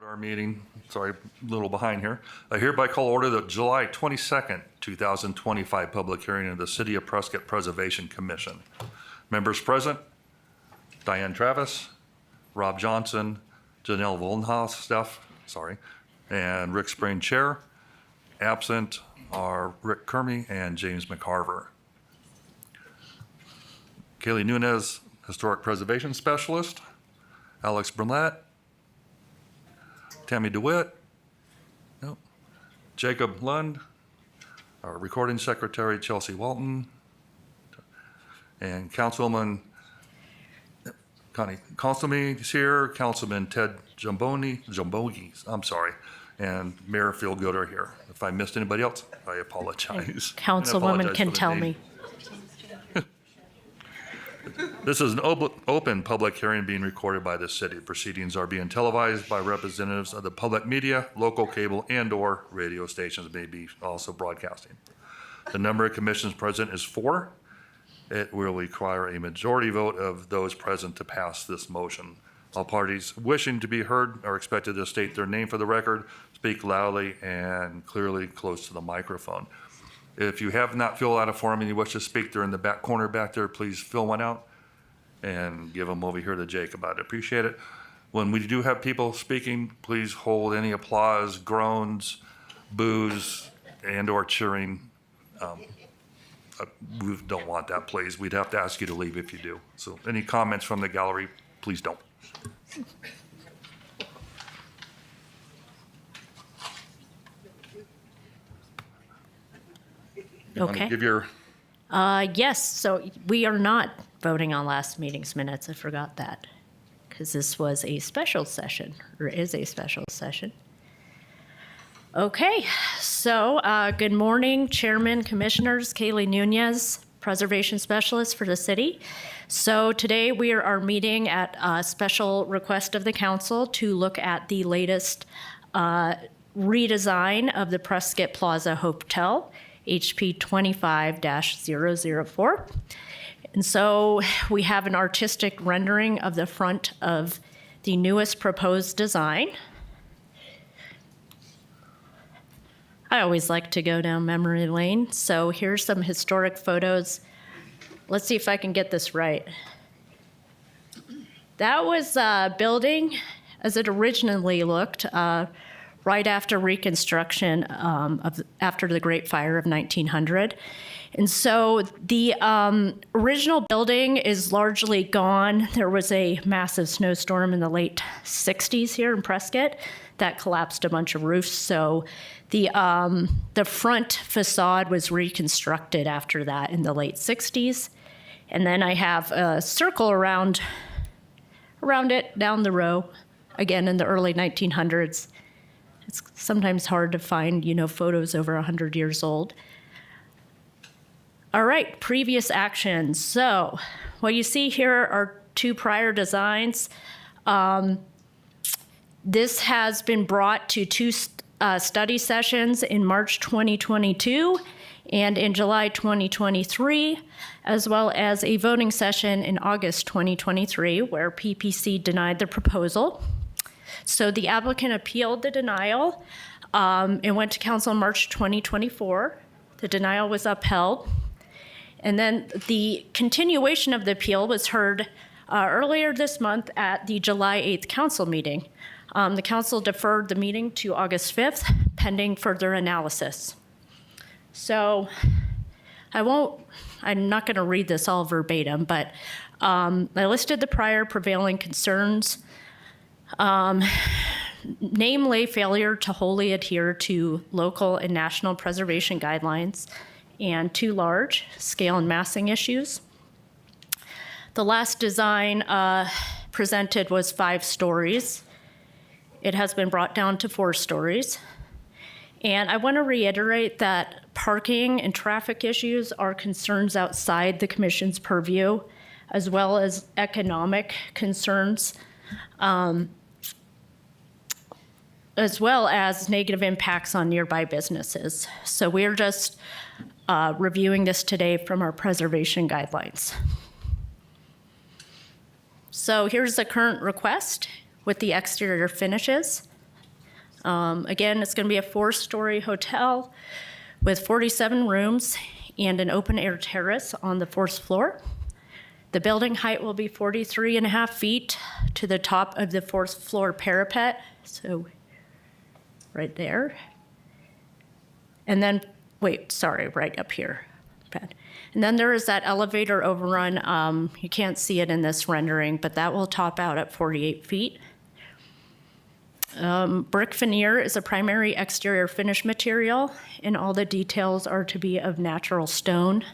Our meeting, sorry, a little behind here. I hereby call order the July 22nd, 2025 public hearing of the City of Prescott Preservation Commission. Members present, Diane Travis, Rob Johnson, Janelle Vollenhoff, and Rick Sprain, Chair. Absent are Rick Kermey and James McCarver. Kaylee Nunez, Historic Preservation Specialist. Alex Burnett. Tammy DeWitt. Nope. Jacob Lund. Our Recording Secretary, Chelsea Walton. And Councilwoman Connie Constantine is here. Councilman Ted Jumbogi, I'm sorry. And Mayor Phil Good are here. If I missed anybody else, I apologize. Councilwoman can tell me. This is an open public hearing being recorded by the city. Proceedings are being televised by representatives of the public media, local cable and/or radio stations may be also broadcasting. The number of commissioners present is 4. It will require a majority vote of those present to pass this motion. All parties wishing to be heard are expected to state their name for the record, speak loudly and clearly close to the microphone. If you have not filled out a form and you wish to speak, they're in the back corner back there. Please fill one out and give them over here to Jake. I'd appreciate it. When we do have people speaking, please hold any applause, groans, boos, and/or cheering. We don't want that, please. We'd have to ask you to leave if you do. So any comments from the gallery, please don't. Okay. Give your... Yes, so we are not voting on last meeting's minutes. I forgot that because this was a special session, or is a special session. Okay, so good morning, Chairman, Commissioners. Kaylee Nunez, Preservation Specialist for the city. So today we are meeting at a special request of the council to look at the latest redesign of the Prescott Plaza Hotel, HP 25-004. And so we have an artistic rendering of the front of the newest proposed design. I always like to go down memory lane. So here's some historic photos. Let's see if I can get this right. That was a building as it originally looked right after Reconstruction after the Great Fire of 1900. And so the original building is largely gone. There was a massive snowstorm in the late 60s here in Prescott that collapsed a bunch of roofs. So the front facade was reconstructed after that in the late 60s. And then I have a circle around it down the row, again in the early 1900s. It's sometimes hard to find, photos over 100 years old. All right, previous actions. So what you see here are 2 prior designs. This has been brought to 2 study sessions in March 2022 and in July 2023, as well as a voting session in August 2023, where PPC denied the proposal. So the applicant appealed the denial. It went to council in March 2024. The denial was upheld. And then the continuation of the appeal was heard earlier this month at the July 8th council meeting. The council deferred the meeting to August 5th, pending further analysis. So I'm not gonna read this all verbatim, but I listed the prior prevailing concerns, namely failure to wholly adhere to local and national preservation guidelines and too large scale and massing issues. The last design presented was 5 stories. It has been brought down to 4 stories. And I want to reiterate that parking and traffic issues are concerns outside the commission's purview, as well as economic concerns, as well as negative impacts on nearby businesses. So we're just reviewing this today from our preservation guidelines. So here's the current request with the exterior finishes. Again, it's going to be a 4-story hotel with 47 rooms and an open-air terrace on the 4th floor. The building height will be 43.5 feet to the top of the 4th floor parapet, so right there. And then, right up here. Bad. And then there is that elevator overrun. You can't see it in this rendering, but that will top out at 48 feet. Brick veneer is a primary exterior finish material, and all the details are to be of natural stone.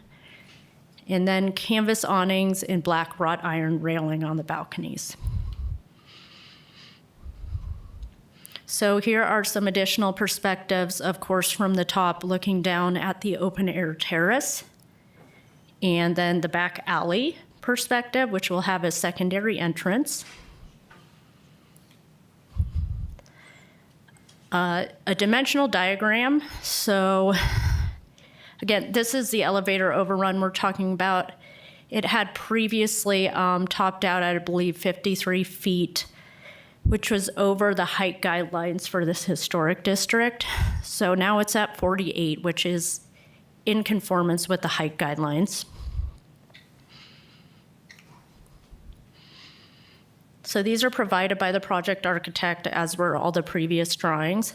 And then canvas awnings and black wrought iron railing on the balconies. So here are some additional perspectives, of course, from the top looking down at the open air terrace. And then the back alley perspective, which will have a secondary entrance. A dimensional diagram. So again, this is the elevator overrun we're talking about. It had previously topped out at, I believe, 53 feet, which was over the height guidelines for this historic district. So now it's at 48, which is in conformance with the height guidelines. So these are provided by the project architect, as were all the previous drawings.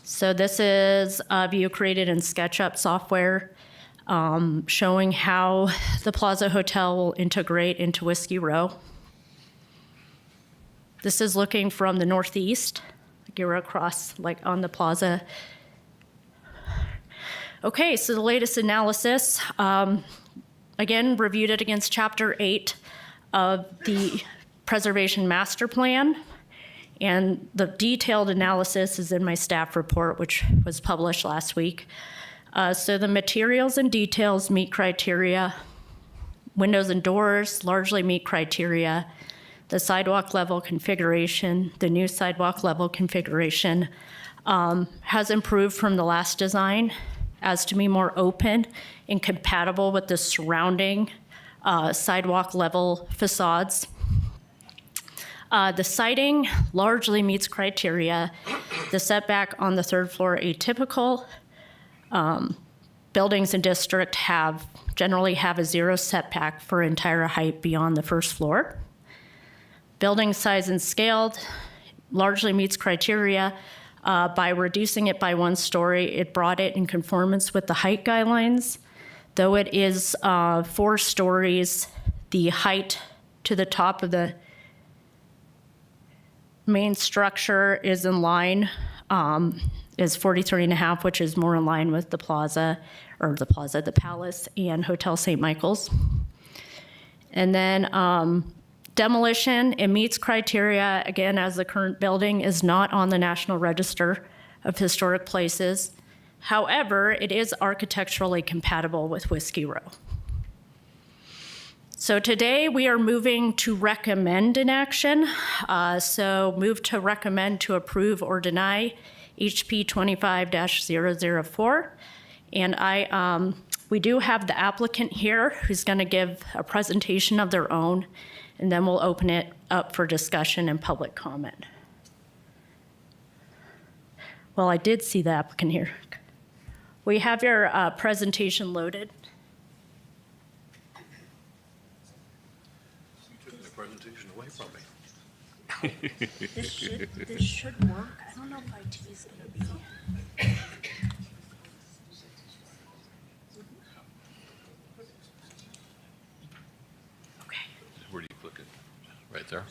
So this is a view created in SketchUp software, showing how the Plaza Hotel will integrate into Whiskey Row. This is looking from the northeast, like you're across, like on the plaza. Okay, so the latest analysis, again, reviewed it against Chapter 8 of the Preservation Master Plan, and the detailed analysis is in my staff report, which was published last week. So the materials and details meet criteria. Windows and doors largely meet criteria. The sidewalk level configuration, the new sidewalk level configuration has improved from the last design as to be more open and compatible with the surrounding sidewalk level facades. The siding largely meets criteria. The setback on the 3rd floor atypical. Buildings in district generally have a 0 setback for entire height beyond the 1st floor. Building size and scaled largely meets criteria. By reducing it by 1 story, it brought it in conformance with the height guidelines. Though it is 4 stories, the height to the top of the main structure is in line, is 43.5, which is more in line with the the Palace and Hotel St. Michael's. And then demolition, it meets criteria, again, as the current building is not on the National Register of Historic Places. However, it is architecturally compatible with Whiskey Row. So today we are moving to recommend an action. So move to recommend to approve or deny HP 25-004. And we do have the applicant here who's going to give a presentation of their own, and then we'll open it up for discussion and public comment. Well, I did see the applicant here. We have your presentation loaded. Presentation away from me. This should work. I don't know if IT is going to be. Okay. Where do you click it? Right there?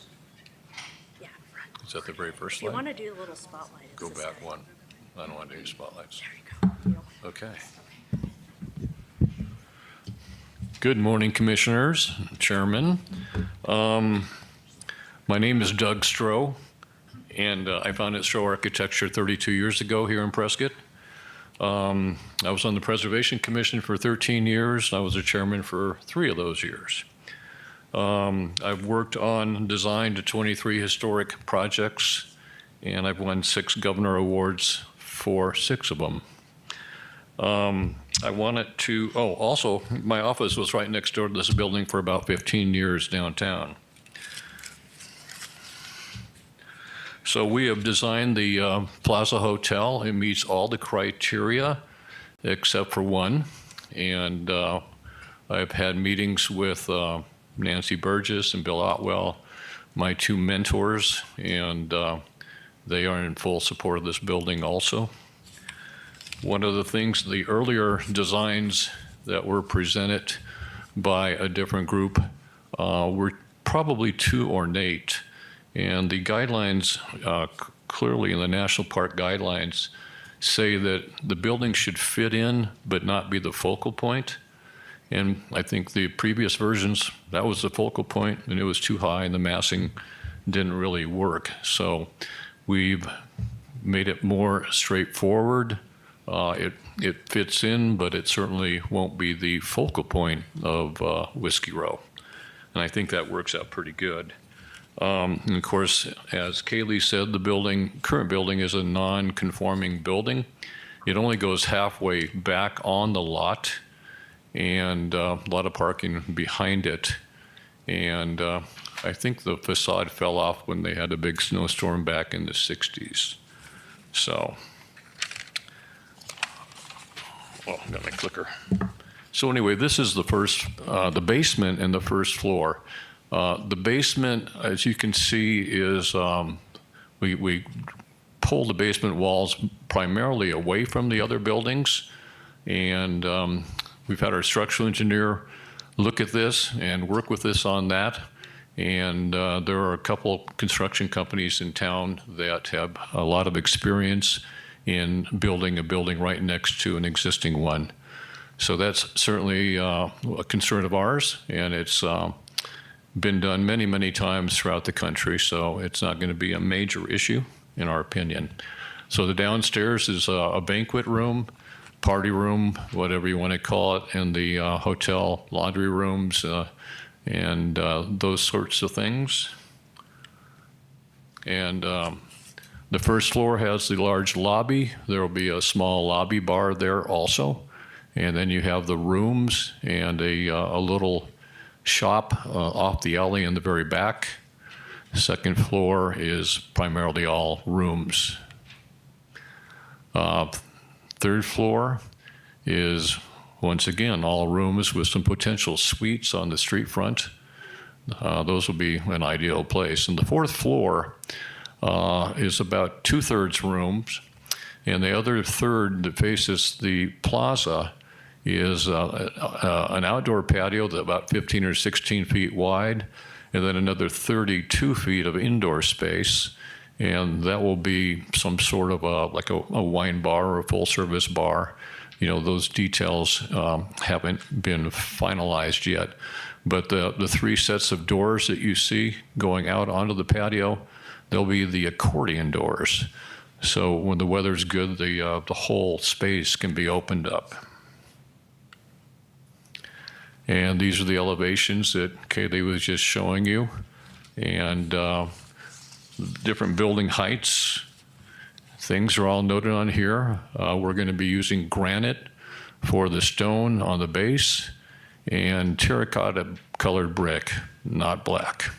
Yeah. Right. Is that the very first If you slide? want to do a little spotlight. it's Go this back way. one. I don't want to do spotlights. There you go. Okay. Good morning, Commissioners, Chairman. My name is Doug Stroh, and I founded Stroh Architecture 32 years ago here in Prescott. I was on the Preservation Commission for 13 years. I was the chairman for 3 of those years. I've worked on design to 23 historic projects, and I've won 6 governor awards for 6 of them. I wanted to, also, my office was right next door to this building for about 15 years downtown. So we have designed the Plaza Hotel. It meets all the criteria except for one. And I've had meetings with Nancy Burgess and Bill Otwell, my two mentors, and they are in full support of this building also. One of the things, the earlier designs that were presented by a different group were probably too ornate. And the guidelines, clearly in the National Park guidelines, say that the building should fit in but not be the focal point. And I think the previous versions, that was the focal point, and it was too high, and the massing didn't really work. So we've made it more straightforward. It fits in, but it certainly won't be the focal point of Whiskey Row. And I think that works out pretty good. And of course, as Kaylee said, the current building is a non-conforming building. It only goes halfway back on the lot, and a lot of parking behind it. And I think the facade fell off when they had a big snowstorm back in the 60s. So, oh, I got my clicker. So anyway, this is the basement and the first floor. The basement, as you can see, is we pull the basement walls primarily away from the other buildings, and we've had our structural engineer look at this and work with us on that. And there are a couple construction companies in town that have a lot of experience in building a building right next to an existing one. So that's certainly a concern of ours, and it's been done many, many times throughout the country, so it's not going to be a major issue, in our opinion. So the downstairs is a banquet room, party room, whatever you want to call it, and the hotel laundry rooms and those sorts of things. And the first floor has the large lobby. There will be a small lobby bar there also. And then you have the rooms and a little shop off the alley in the very back. Second floor is primarily all rooms. Third floor is, once again, all rooms with some potential suites on the street front. Those will be an ideal place. And the fourth floor is about 2/3 rooms. And the other third that faces the plaza is an outdoor patio that's about 15 or 16 feet wide, and then another 32 feet of indoor space. And that will be some sort of like a wine bar or a full-service bar. You know, those details haven't been finalized yet. But the three sets of doors that you see going out onto the patio, they'll be the accordion doors. So when the weather's good, the whole space can be opened up. And these are the elevations that Kaylee was just showing you. And different building heights. Things are all noted on here. We're going to be using granite for the stone on the base and terracotta colored brick, not black.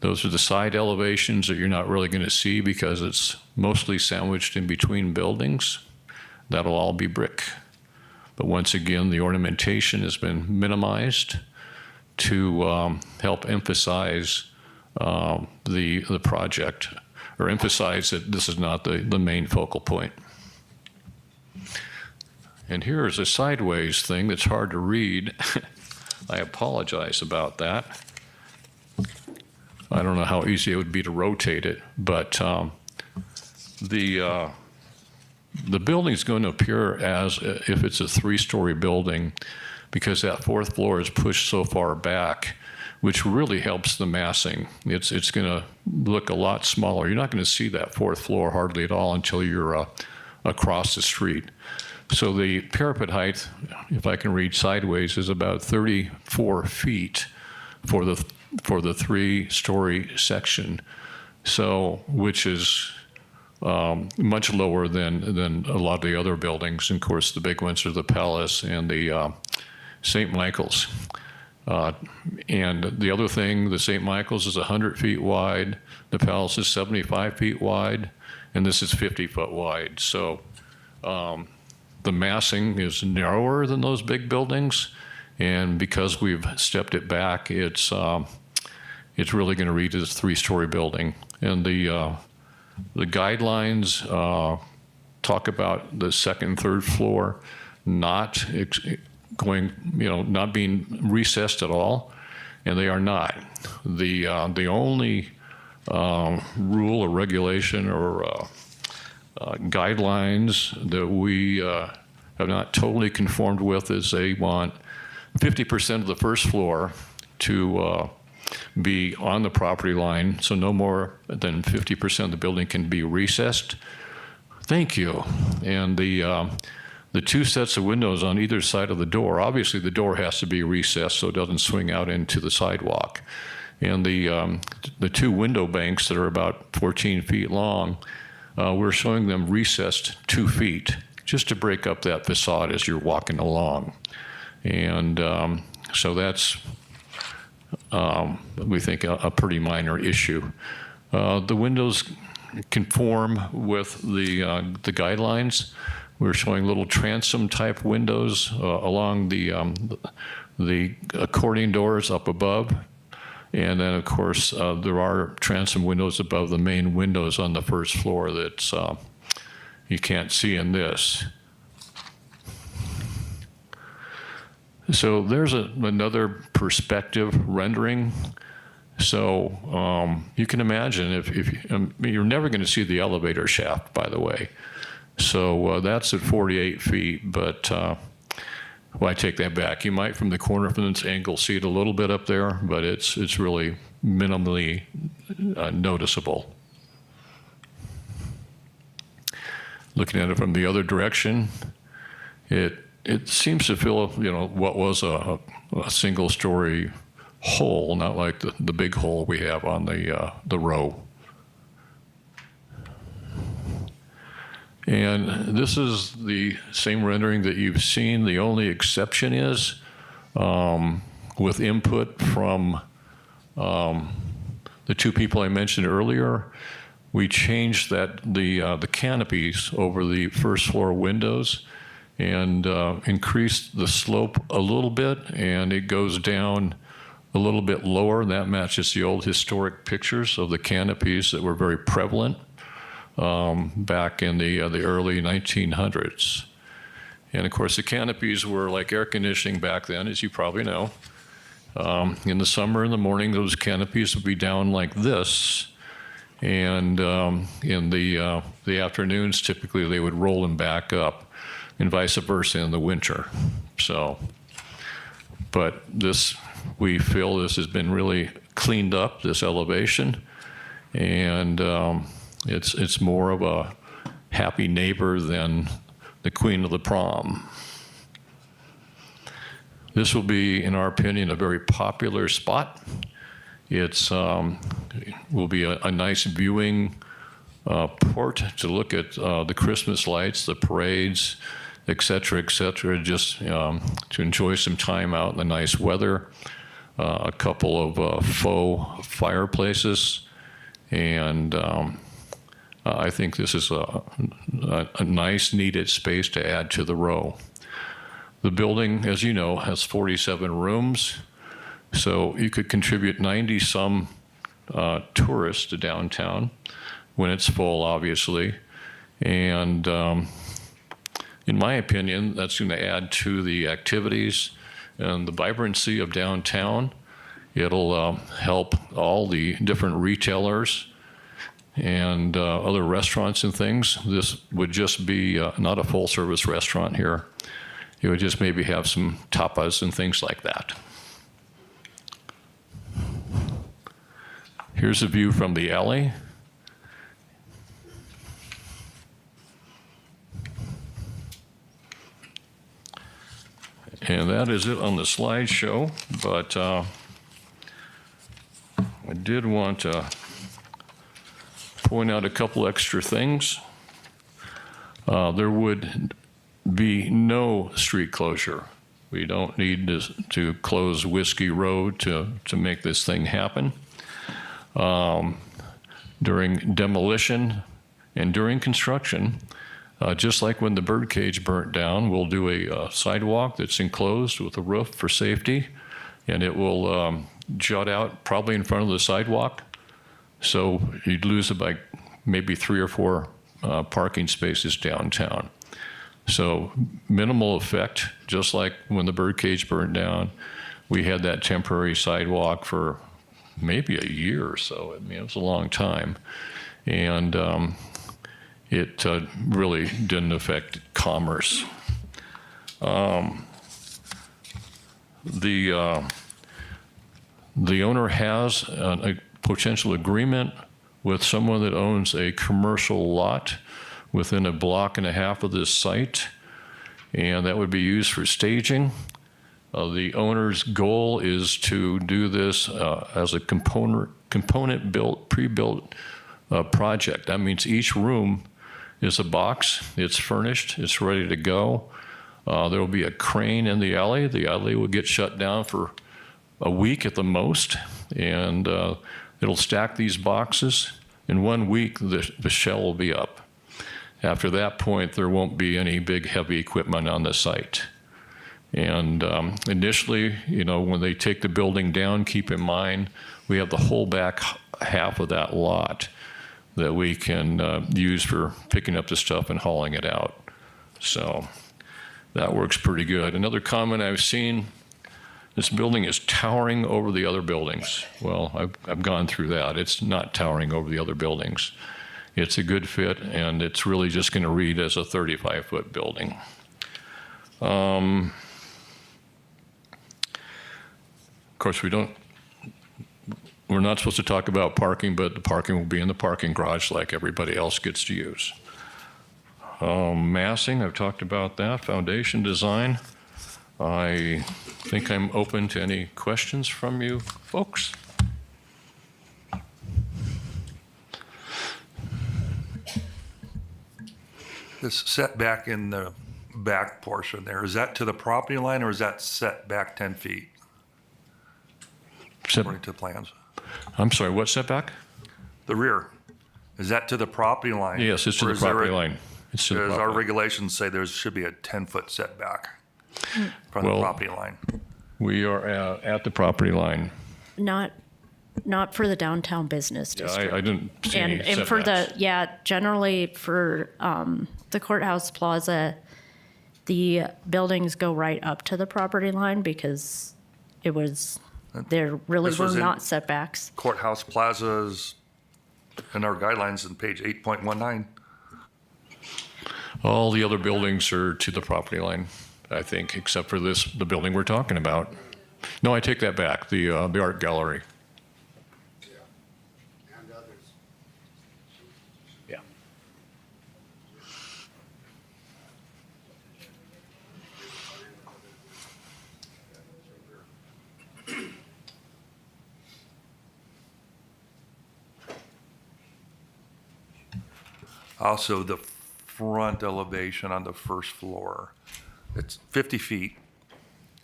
Those are the side elevations that you're not really going to see because it's mostly sandwiched in between buildings. That'll all be brick. But once again, the ornamentation has been minimized to help emphasize the project, or emphasize that this is not the main focal point. And here is a sideways thing that's hard to read. I apologize about that. I don't know how easy it would be to rotate it, but the building is going to appear as if it's a 3-story building because that fourth floor is pushed so far back, which really helps the massing. It's going to look a lot smaller. You're not going to see that fourth floor hardly at all until you're across the street. So the parapet height, if I can read sideways, is about 34 feet for the 3-story section. So, which is much lower than a lot of the other buildings. And of course, the big ones are the Palace and the St. Michael's. And the other thing, the St. Michael's is 100 feet wide, the Palace is 75 feet wide, and this is 50 foot wide. So the massing is narrower than those big buildings, and because we've stepped it back, it's really going to read as a 3-story building. And the guidelines talk about the second and third floor not not being recessed at all, and they are not. The only rule or regulation or guidelines that we have not totally conformed with is they want 50% of the first floor to be on the property line, so no more than 50% of the building can be recessed. Thank you. And the 2 sets of windows on either side of the door, obviously the door has to be recessed so it doesn't swing out into the sidewalk. And the 2 window banks that are about 14 feet long, we're showing them recessed 2 feet just to break up that facade as you're walking along. And so that's, we think, a pretty minor issue. The windows conform with the guidelines. We're showing little transom type windows along the accordion doors up above. And then of course, there are transom windows above the main windows on the first floor that you can't see in this. So there's another perspective rendering. So you can imagine if you're never going to see the elevator shaft, by the way. So that's at 48 feet, but well, I take that back. You might from the corner from this angle see it a little bit up there, but it's really minimally noticeable. Looking at it from the other direction, it seems to fill what was a single-story hole, not like the big hole we have on the row. And this is the same rendering that you've seen. The only exception is with input from the 2 people I mentioned earlier, we changed the canopies over the first floor windows and increased the slope a little bit, and it goes down a little bit lower. That matches the old historic pictures of the canopies that were very prevalent back in the early 1900s. And of course, the canopies were like air conditioning back then, as you probably know. In the summer, in the morning, those canopies would be down like this. And in the afternoons, typically they would roll them back up, and vice versa in the winter. So, but this, we feel this has been really cleaned up, this elevation, and it's more of a happy neighbor than the queen of the prom. This will be, in our opinion, a very popular spot. It's will be a nice viewing port to look at the Christmas lights, the parades, et cetera, just to enjoy some time out in the nice weather. A couple of faux fireplaces, and I think this is a nice, needed space to add to the row. The building, as you know, has 47 rooms, so you could contribute 90-some tourists to downtown when it's full, obviously. And in my opinion, that's going to add to the activities and the vibrancy of downtown. It'll help all the different retailers and other restaurants and things. This would just be not a full-service restaurant here. It would just maybe have some tapas and things like that. Here's a view from the alley. And that is it on the slideshow, but I did want to point out a couple extra things. There would be no street closure We don't need to close Whiskey Road to make this thing happen. During demolition and during construction, just like when the birdcage burnt down, we'll do a sidewalk that's enclosed with a roof for safety, and it will jut out probably in front of the sidewalk. So you'd lose about maybe 3 or 4 parking spaces downtown. So minimal effect, just like when the birdcage burned down. We had that temporary sidewalk for maybe a year or so. I mean, it was a long time. And it really didn't affect commerce. The owner has a potential agreement with someone that owns a commercial lot within a block and a half of this site, and that would be used for staging. The owner's goal is to do this as a component built, pre-built project. That means each room is a box, it's furnished, it's ready to go. There will be a crane in the alley. The alley will get shut down for a week at the most, and it'll stack these boxes. In 1 week, the shell will be up. After that point, there won't be any big heavy equipment on the site. And initially, you know, when they take the building down, keep in mind, we have the whole back half of that lot that we can use for picking up the stuff and hauling it out. So that works pretty good. Another comment I've seen, this building is towering over the other buildings. Well, I've gone through that. It's not towering over the other buildings. It's a good fit, and it's really just going to read as a 35-foot building. Of course, we're not supposed to talk about parking, but the parking will be in the parking garage like everybody else gets to use. Massing, I've talked about that. Foundation design. I think I'm open to any questions from you folks. This setback in the back portion there, is that to the property line or is that set back 10 feet? According to plans. I'm sorry, what setback? The rear, is that to the property line? Yes, it's to the property line. It's to the Does property our line. regulations say there should be a 10-foot setback from the Well, property line? We are at the property line. Not for the downtown business Yeah, district. I didn't see any And for setbacks. generally for the courthouse plaza, the buildings go right up to the property line because there really This were was in- not setbacks. Courthouse plazas and our guidelines in page 8.19. All the other buildings are to the property line, I think, except for the building we're talking about. No, I take that back, the art gallery. And others. Yeah. Also, the front elevation on the first floor, it's 50 feet.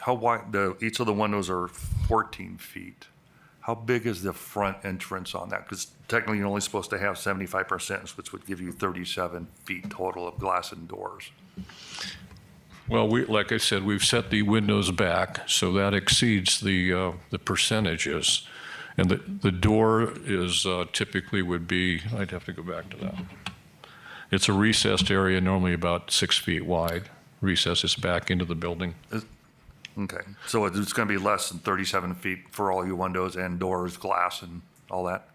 How wide, each of the windows are 14 feet. How big is the front entrance on that? Because technically you're only supposed to have 75%, which would give you 37 feet total of glass and doors. Well, like I said, we've set the windows back, so that exceeds the percentages. And the door is typically would be, I'd have to go back to that. It's a recessed area, normally about 6 feet wide. Recesses back into the building. Okay, so it's going to be less than 37 feet for all your windows and doors, glass and all that?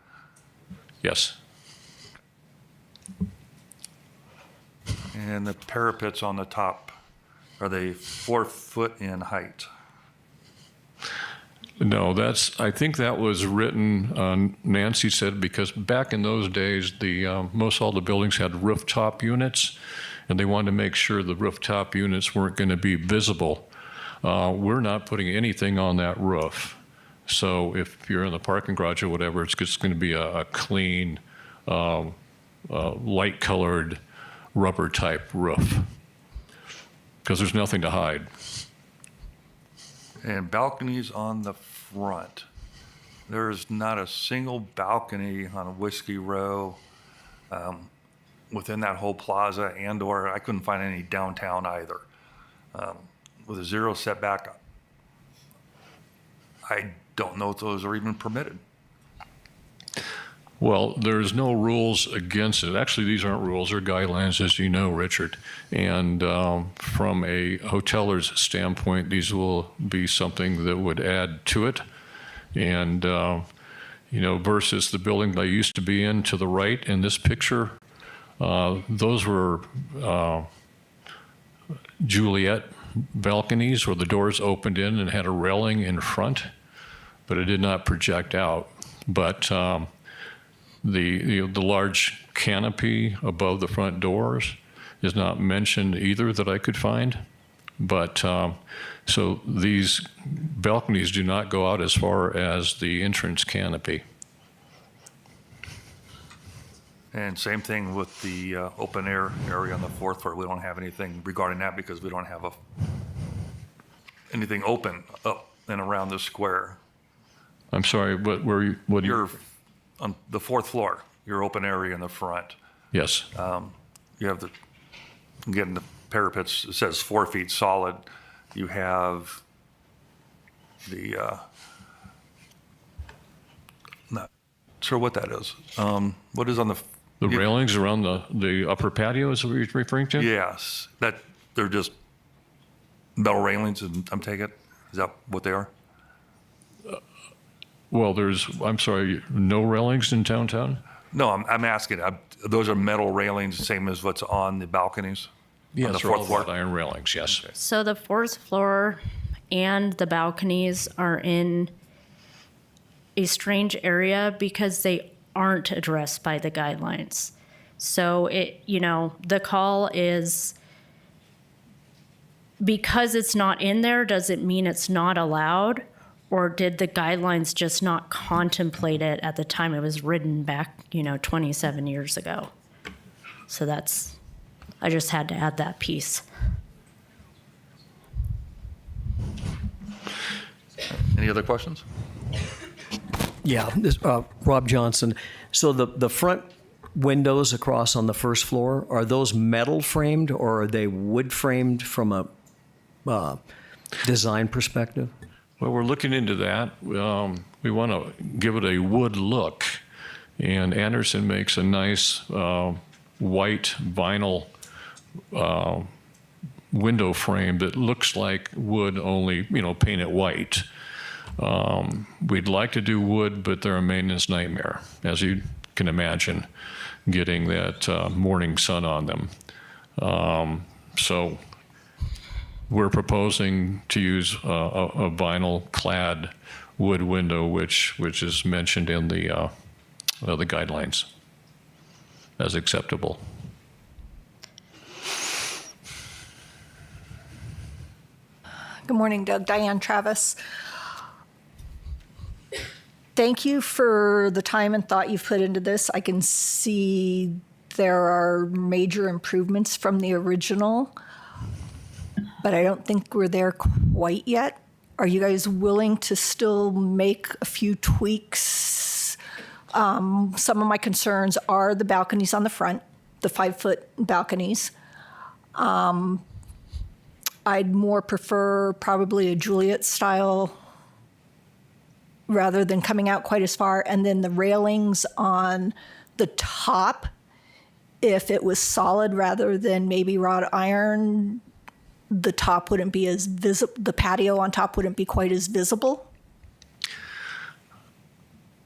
Yes. And the parapets on the top, are they 4 foot in height? No, I think that was written, Nancy said, because back in those days, most all the buildings had rooftop units, and they wanted to make sure the rooftop units weren't going to be visible. We're not putting anything on that roof. So if you're in the parking garage or whatever, it's just going to be a clean, light-colored rubber-type roof, because there's nothing to hide. And balconies on the front. There's not a single balcony on Whiskey Row within that whole plaza, and/or I couldn't find any downtown either. With a zero setback, I don't know if those are even permitted. Well, there's no rules against it. Actually, these aren't rules, they're guidelines, as you know, Richard. And from a hoteler's standpoint, these will be something that would add to it. And, versus the building I used to be in to the right in this picture, those were Juliet balconies where the doors opened in and had a railing in front, but it did not project out. But the large canopy above the front doors is not mentioned either that I could find. But so these balconies do not go out as far as the entrance canopy. And same thing with the open air area on the fourth floor. We don't have anything regarding that because we don't have anything open up and around the square. I'm sorry, what were you? What You're on the fourth floor, your open area in the front. Yes. You have getting the parapets, it says 4 feet solid. You have the, not sure what that is. What is on the? The railings around the upper patio is what you're referring to? Yes, they're just metal railings, and I'm taking it. Is that what they are? Well, I'm sorry, no railings in downtown? No, I'm asking. Those are metal railings, same as what's on the balconies? On the Yes, fourth floor? iron railings, yes. So the fourth floor and the balconies are in a strange area because they aren't addressed by the guidelines. So the call is, because it's not in there, does it mean it's not allowed? Or did the guidelines just not contemplate it at the time it was written back, 27 years ago? So I just had to add that piece. Any other questions? Yeah, Rob Johnson. So the front windows across on the first floor, are those metal framed or are they wood framed from a design perspective? Well, we're looking into that. We want to give it a wood look, and Anderson makes a nice white vinyl window frame that looks like wood, only painted white. We'd like to do wood, but they're a maintenance nightmare, as you can imagine, getting that morning sun on them. So we're proposing to use a vinyl-clad wood window, which is mentioned in the guidelines as acceptable. Good morning, Doug. Diane Travis. Thank you for the time and thought you've put into this. I can see there are major improvements from the original, but I don't think we're there quite yet. Are you guys willing to still make a few tweaks? Some of my concerns are the balconies on the front, the 5-foot balconies. I'd more prefer probably a Juliet style rather than coming out quite as far. And then the railings on the top, if it was solid rather than maybe wrought iron, the top wouldn't be as visible, the patio on top wouldn't be quite as visible.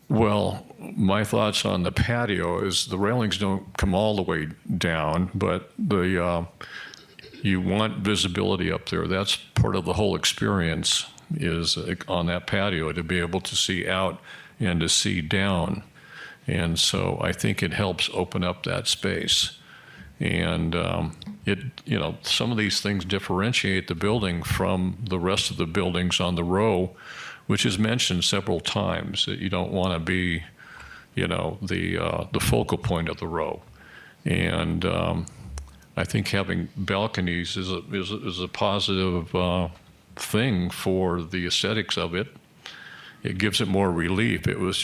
Well, my thoughts on the patio is the railings don't come all the way down, but you want visibility up there. That's part of the whole experience, is on that patio to be able to see out and to see down. And so I think it helps open up that space. And some of these things differentiate the building from the rest of the buildings on the row, which is mentioned several times, that you don't want to be, the focal point of the row. And I think having balconies is a positive thing for the aesthetics of it. It gives it more relief. If it was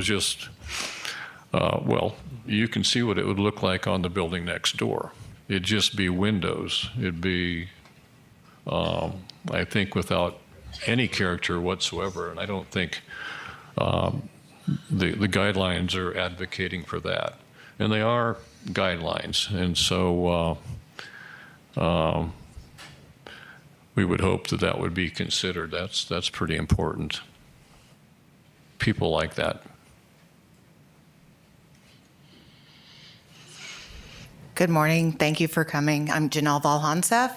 just, well, you can see what it would look like on the building next door. It'd just be windows. It'd be, I think, without any character whatsoever. And I don't think the guidelines are advocating for that. And they are guidelines. And so we would hope that that would be considered. That's pretty important. People like that. Good morning. Thank you for coming. I'm Janelle Valhansef.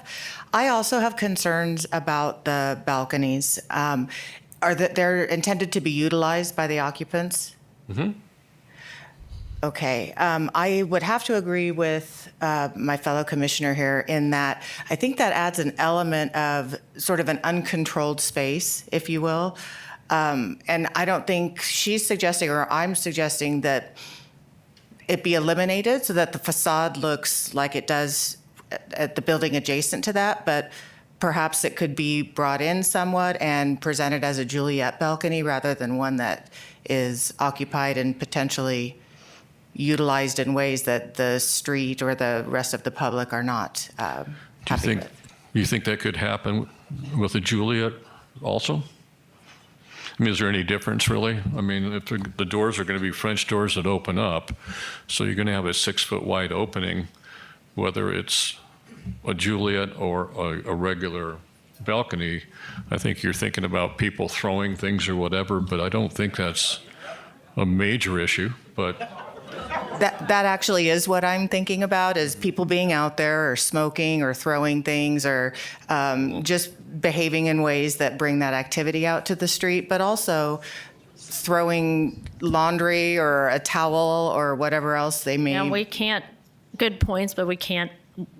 I also have concerns about the balconies. They're intended to be utilized by the occupants? Mm-hmm. Okay. I would have to agree with my fellow commissioner here in that I think that adds an element of sort of an uncontrolled space, if you will. And I don't think she's suggesting or I'm suggesting that it be eliminated so that the facade looks like it does at the building adjacent to that, but perhaps it could be brought in somewhat and presented as a Juliet balcony rather than one that is occupied and potentially utilized in ways that the street or the rest of the public are not happy with. You think that could happen with a Juliet also? I mean, is there any difference really? I mean, if the doors are going to be French doors that open up, so you're going to have a 6-foot wide opening, whether it's a Juliet or a regular balcony. I think you're thinking about people throwing things or whatever, but I don't think that's a major issue. But That actually is what I'm thinking about, is people being out there or smoking or throwing things or just behaving in ways that bring that activity out to the street, but also throwing laundry or a towel or whatever else they may. And we can't, good points, but we can't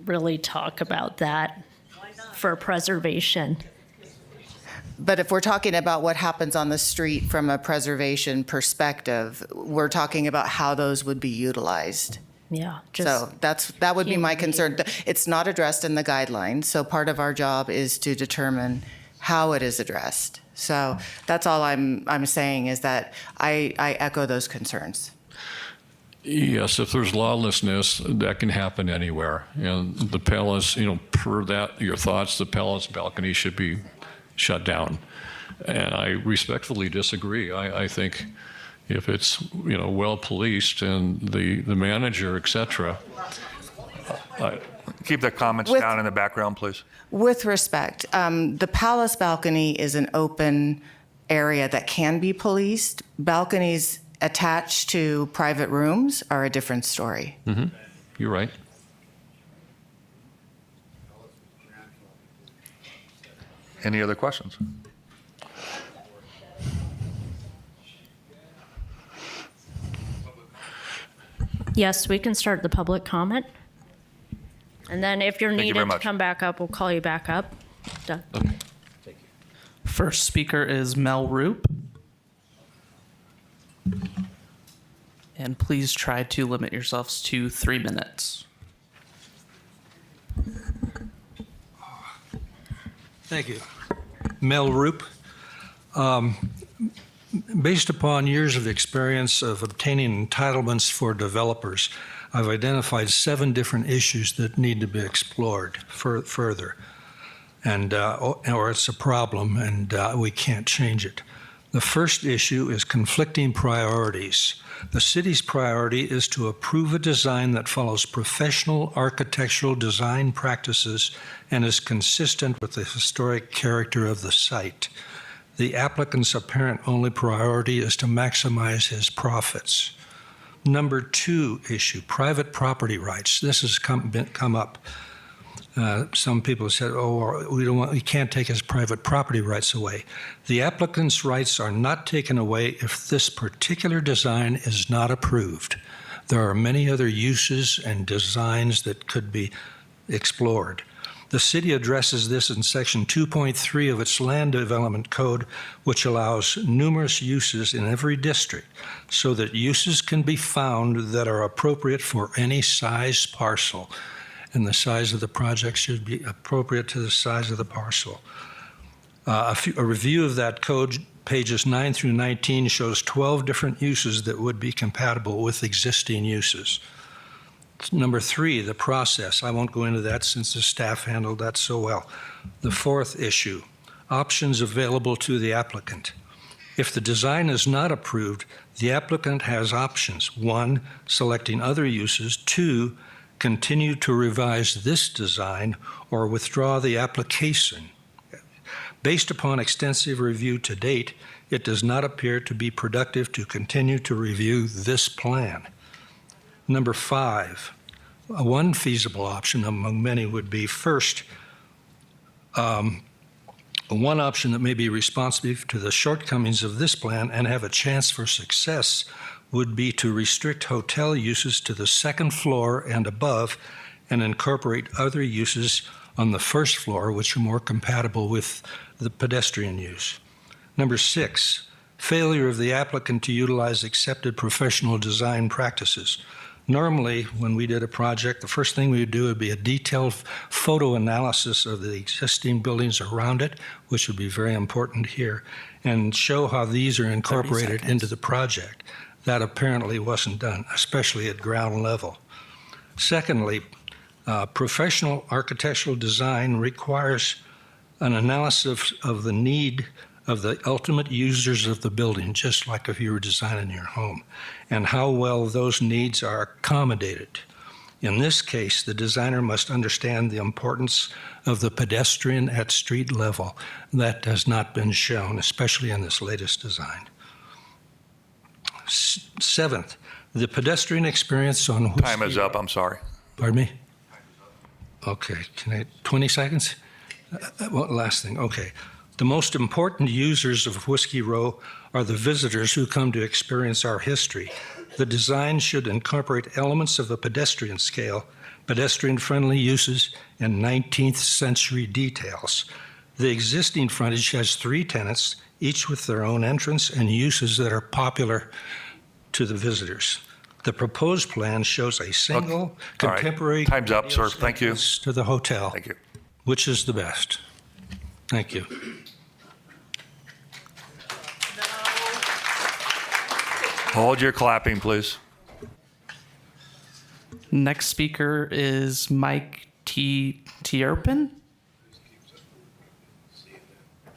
really talk about that for preservation. But if we're talking about what happens on the street from a preservation perspective, we're talking about how those would be utilized. Yeah. So that would be my concern. It's not addressed in the guidelines, so part of our job is to determine how it is addressed. So that's all I'm saying, is that I echo those concerns. yes, if there's lawlessness, that can happen anywhere. And the palace, per that, your thoughts, the palace balcony should be shut down. And I respectfully disagree. I think if it's well policed and the manager, et cetera. Keep the comments With- down in the background, please. With respect, the palace balcony is an open area that can be policed. Balconies attached to private rooms are a different story. You're right. Any other questions? Yes, we can start the public comment. And then if you're Thank you very needed to much. come back up, we'll call you back up. Done. First speaker is Mel Roop. And please try to limit yourselves to 3 minutes. Thank you. Mel Roop. Based upon years of experience of obtaining entitlements for developers, I've identified 7 different issues that need to be explored further. Or it's a problem and we can't change it. The first issue is conflicting priorities. The city's priority is to approve a design that follows professional architectural design practices and is consistent with the historic character of the site. The applicant's apparent only priority is to maximize his profits. Number 2 issue, private property rights. This has come up. Some people said, we can't take his private property rights away. The applicant's rights are not taken away if this particular design is not approved. There are many other uses and designs that could be explored. The city addresses this in Section 2.3 of its Land Development Code, which allows numerous uses in every district so that uses can be found that are appropriate for any size parcel. And the size of the project should be appropriate to the size of the parcel. A review of that code, pages 9 through 19, shows 12 different uses that would be compatible with existing uses. Number 3, the process. I won't go into that since the staff handled that so well. The 4th issue, options available to the applicant. If the design is not approved, the applicant has options. 1, selecting other uses. 2, continue to revise this design or withdraw the application. Based upon extensive review to date, it does not appear to be productive to continue to review this plan. Number 5, one feasible option among many would be first, one option that may be responsive to the shortcomings of this plan and have a chance for success would be to restrict hotel uses to the 2nd floor and above and incorporate other uses on the 1st floor, which are more compatible with the pedestrian use. Number 6, failure of the applicant to utilize accepted professional design practices. Normally, when we did a project, the first thing we would do would be a detailed photo analysis of the existing buildings around it, which would be very important here, and show how these are incorporated into the project. That apparently wasn't done, especially at ground level. Secondly, professional architectural design requires an analysis of the need of the ultimate users of the building, just like if you were designing your home, and how well those needs are accommodated. In this case, the designer must understand the importance of the pedestrian at street level. That has not been shown, especially in this latest design. 7th, the pedestrian experience on Whiskey. Time is up, I'm sorry. Pardon me? Okay, 20 seconds? Last thing, okay. The most important users of Whiskey Row are the visitors who come to experience our history. The design should incorporate elements of a pedestrian scale, pedestrian-friendly uses, and 19th century details. The existing frontage has 3 tenants, each with their own entrance and uses that are popular to the visitors. The proposed plan shows a single All right. contemporary. Time's up, sir. Thank you. To the hotel. Thank you. Which is the best? Thank you. Hold your clapping, please. Next speaker is Mike Tierpen.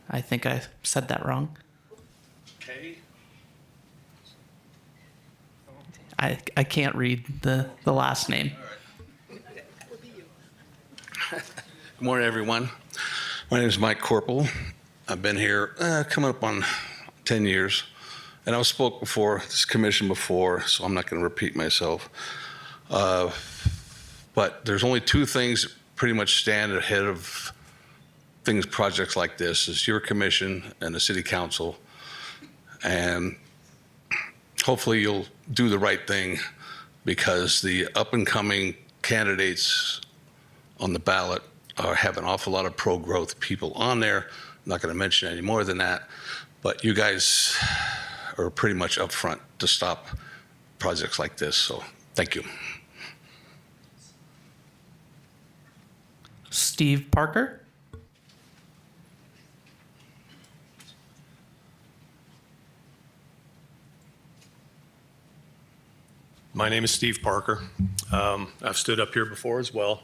I think I said that wrong. I can't read the last name. Good morning, everyone. My name is Mike Corporal. I've been here coming up on 10 years. And I've spoke before this commission before, so I'm not going to repeat myself. But there's only 2 things that pretty much stand ahead of projects like this: is your commission and the city council. And hopefully you'll do the right thing, because the up and coming candidates on the ballot have an awful lot of pro-growth people on there. I'm not going to mention any more than that, but you guys are pretty much up front to stop projects like this. So thank you. Steve Parker. My name is Steve Parker. I've stood up here before as well.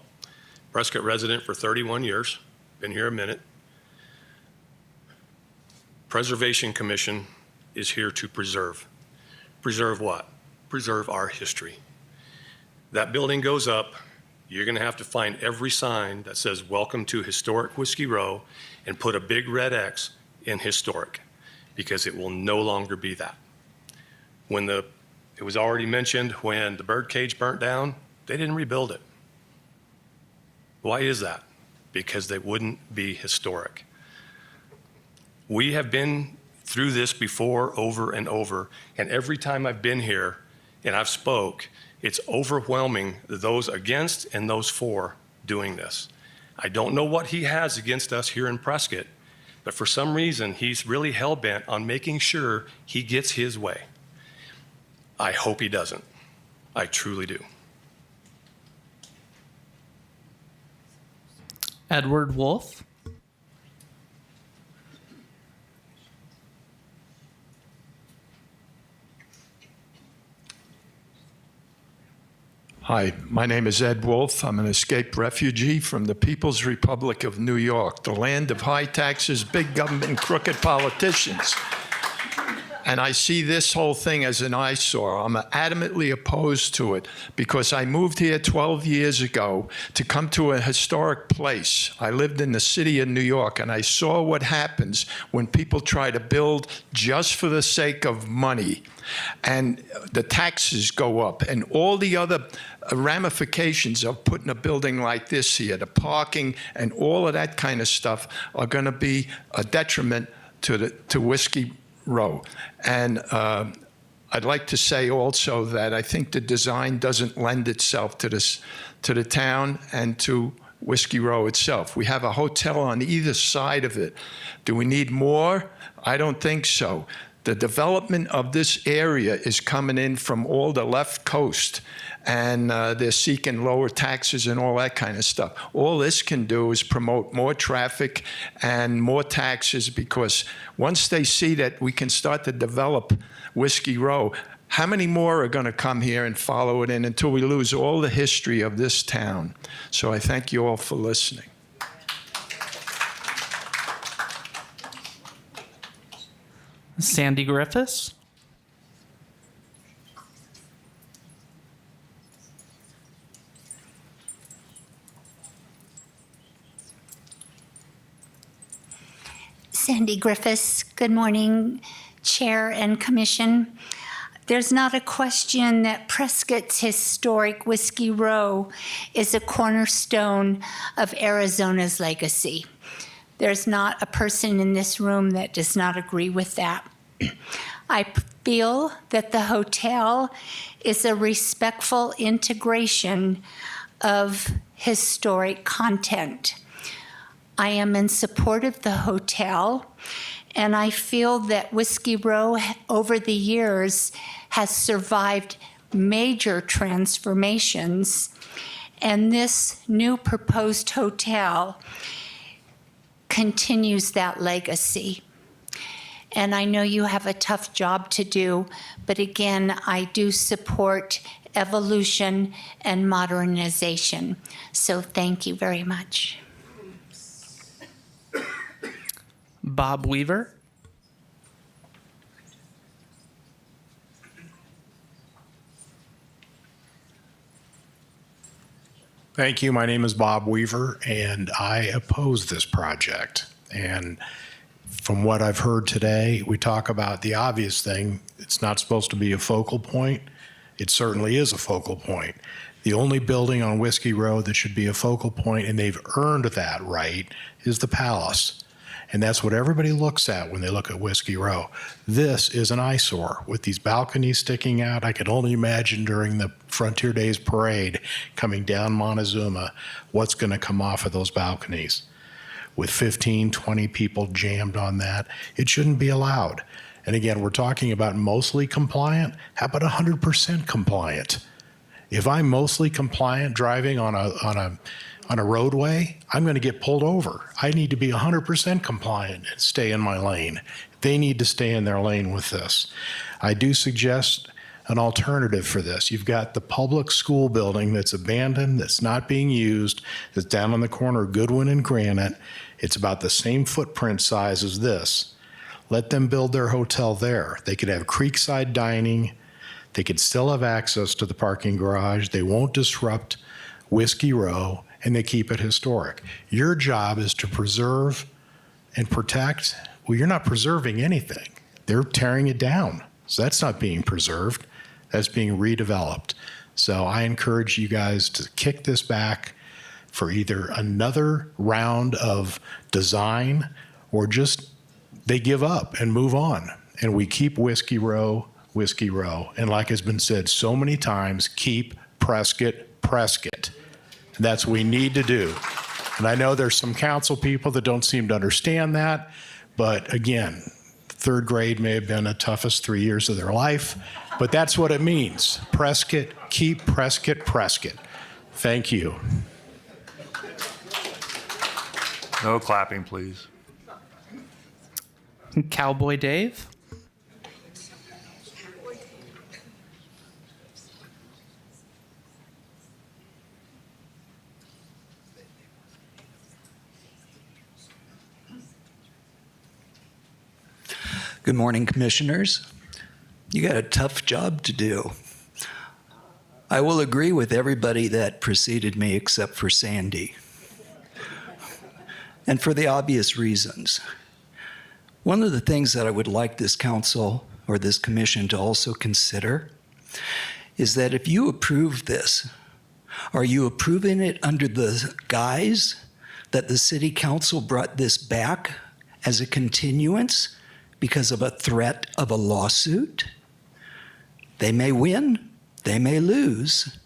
Prescott resident for 31 years. Been here a minute. Preservation Commission is here to preserve. Preserve what? Preserve our history. That building goes up, you're going to have to find every sign that says "Welcome to Historic Whiskey Row" and put a big red X in historic, because it will no longer be that. It was already mentioned, when the birdcage burnt down, they didn't rebuild it. Why is that? Because they wouldn't be historic. We have been through this before, over and over, and every time I've been here and I've spoke, it's overwhelming, those against and those for doing this. I don't know what he has against us here in Prescott, but for some reason, he's really hell-bent on making sure he gets his way. I hope he doesn't. I truly do. Edward Wolf. Hi, my name is Ed Wolf. I'm an escaped refugee from the People's Republic of New York, the land of high taxes, big government, and crooked politicians. And I see this whole thing as an eyesore. I'm adamantly opposed to it because I moved here 12 years ago to come to a historic place. I lived in the city of New York, and I saw what happens when people try to build just for the sake of money. And the taxes go up, and all the other ramifications of putting a building like this here, the parking and all of that kind of stuff, are going to be a detriment to Whiskey Row. And I'd like to say also that I think the design doesn't lend itself to the town and to Whiskey Row itself. We have a hotel on either side of it. Do we need more? I don't think so. The development of this area is coming in from all the left coast, and they're seeking lower taxes and all that kind of stuff. All this can do is promote more traffic and more taxes, because once they see that we can start to develop Whiskey Row, how many more are going to come here and follow it in until we lose all the history of this town? So I thank you all for listening. Sandy Griffiths. Sandy Griffiths, good morning, Chair and Commission. There's not a question that Prescott's historic Whiskey Row is a cornerstone of Arizona's legacy. There's not a person in this room that does not agree with that. I feel that the hotel is a respectful integration of historic content. I am in support of the hotel, and I feel that Whiskey Row over the years has survived major transformations, and this new proposed hotel continues that legacy. And I know you have a tough job to do, but again, I do support evolution and modernization. So thank you very much. Bob Weaver. Thank you. My name is Bob Weaver, and I oppose this project. And from what I've heard today, we talk about the obvious thing. It's not supposed to be a focal point. It certainly is a focal point. The only building on Whiskey Row that should be a focal point, and they've earned that right, is the Palace. And that's what everybody looks at when they look at Whiskey Row. This is an eyesore with these balconies sticking out. I could only imagine during the Frontier Days parade coming down Montezuma what's going to come off of those balconies. With 15, 20 people jammed on that, it shouldn't be allowed. And again, we're talking about mostly compliant. How about 100% compliant? If I'm mostly compliant driving on a roadway, I'm going to get pulled over. I need to be 100% compliant and stay in my lane. They need to stay in their lane with this. I do suggest an alternative for this. You've got the public school building that's abandoned, that's not being used, that's down on the corner of Goodwin and Granite. It's about the same footprint size as this. Let them build their hotel there. They could have creekside dining. They could still have access to the parking garage. They won't disrupt Whiskey Row, and they keep it historic. Your job is to preserve and protect. Well, you're not preserving anything. They're tearing it down. So that's not being preserved. That's being redeveloped. So I encourage you guys to kick this back for either another round of design or just they give up and move on. And we keep Whiskey Row, Whiskey Row. And like has been said so many times, keep Prescott, Prescott. That's what we need to do. And I know there's some council people that don't seem to understand that, but again, third grade may have been the toughest 3 years of their life, but that's what it means. Prescott, keep Prescott, Prescott. Thank you. No clapping, please. Cowboy Dave. Good morning, commissioners. You got a tough job to do. I will agree with everybody that preceded me except for Sandy. And for the obvious reasons. One of the things that I would like this council or this commission to also consider is that if you approve this, are you approving it under the guise that the city council brought this back as a continuance because of a threat of a lawsuit? They may win, they may lose.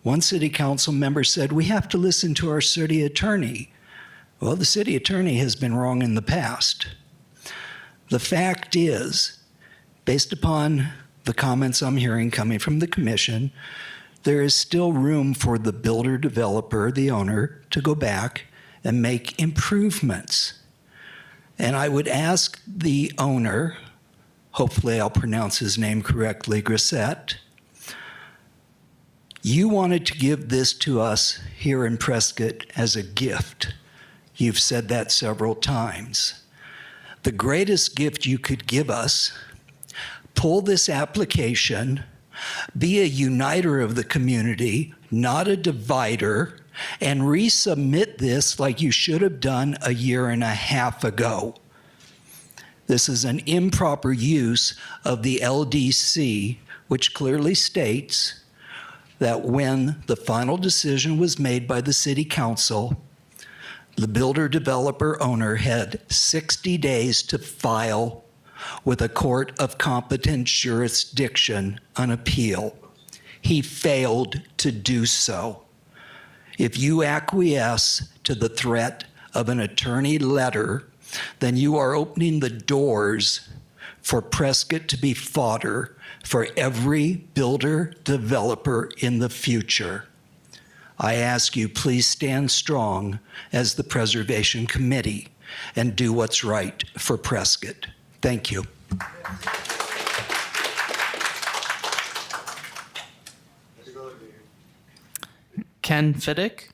One city council member said, we have to listen to our city attorney. Well, the city attorney has been wrong in the past. The fact is, based upon the comments I'm hearing coming from the commission, there is still room for the builder, developer, the owner, to go back and make improvements. And I would ask the owner, hopefully I'll pronounce his name correctly, Grissett, you wanted to give this to us here in Prescott as a gift. You've said that several times. The greatest gift you could give us, pull this application, be a uniter of the community, not a divider, and resubmit this like you should have done a year and a half ago. This is an improper use of the LDC, which clearly states that when the final decision was made by the city council, the builder, developer, owner had 60 days to file with a court of competent jurisdiction an appeal. He failed to do so. If you acquiesce to the threat of an attorney letter, then you are opening the doors for Prescott to be fodder for every builder, developer in the future. I ask you, please stand strong as the Preservation Committee and do what's right for Prescott. Thank you. Ken Fiddick.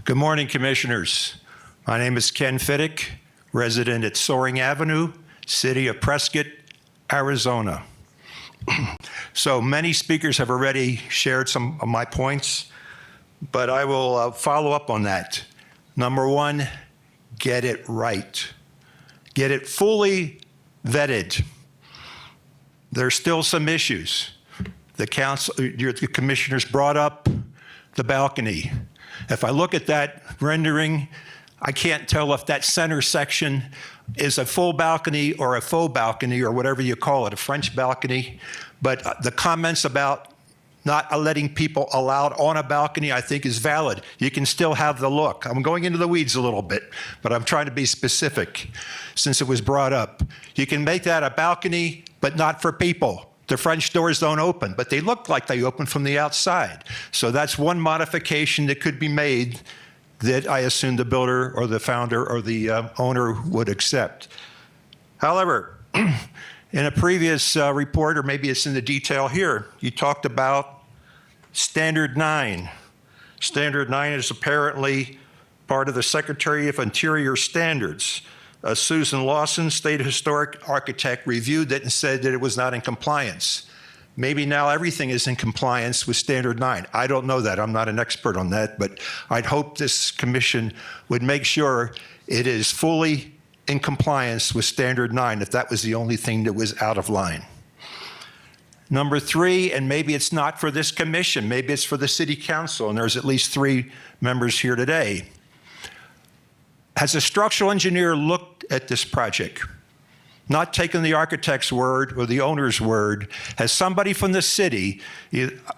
Good morning, commissioners. My name is Ken Fiddick, resident at Soaring Avenue, City of Prescott, Arizona. So many speakers have already shared some of my points, but I will follow up on that. Number one, get it right. Get it fully vetted. There's still some issues. The commissioners brought up the balcony. If I look at that rendering, I can't tell if that center section is a full balcony or a faux balcony or whatever you call it, a French balcony. But the comments about not letting people allowed on a balcony, I think is valid. You can still have the look. I'm going into the weeds a little bit, but I'm trying to be specific since it was brought up. You can make that a balcony, but not for people. The French doors don't open, but they look like they open from the outside. So that's one modification that could be made that I assume the builder or the founder or the owner would accept. However, in a previous report, or maybe it's in the detail here, you talked about Standard 9. Standard 9 is apparently part of the Secretary of Interior standards. Susan Lawson, state historic architect, reviewed it and said that it was not in compliance. Maybe now everything is in compliance with Standard 9. I don't know that. I'm not an expert on that, but I'd hope this commission would make sure it is fully in compliance with Standard 9 if that was the only thing that was out of line. Number three, and maybe it's not for this commission, maybe it's for the city council, and there's at least 3 members here today. Has a structural engineer looked at this project? not taking the architect's word or the owner's word. Has somebody from the city,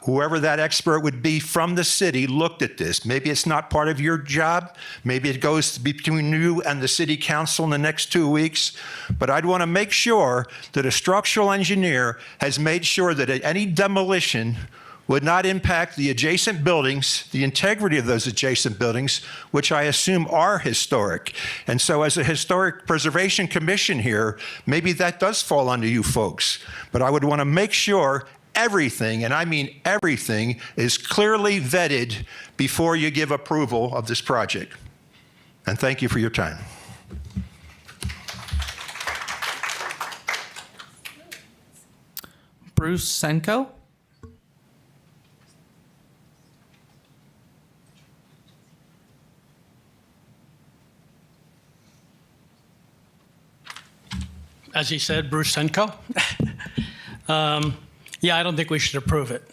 whoever that expert would be from the city, looked at this? Maybe it's not part of your job. Maybe it goes between you and the city council in the next 2 weeks. But I'd want to make sure that a structural engineer has made sure that any demolition would not impact the adjacent buildings, the integrity of those adjacent buildings, which I assume are historic. And so as a Historic Preservation Commission here, maybe that does fall under you folks. But I would want to make sure everything, and I mean everything, is clearly vetted before you give approval of this project. And thank you for your time. Bruce Senko. As he said, Bruce Senko. Yeah, I don't think we should approve it.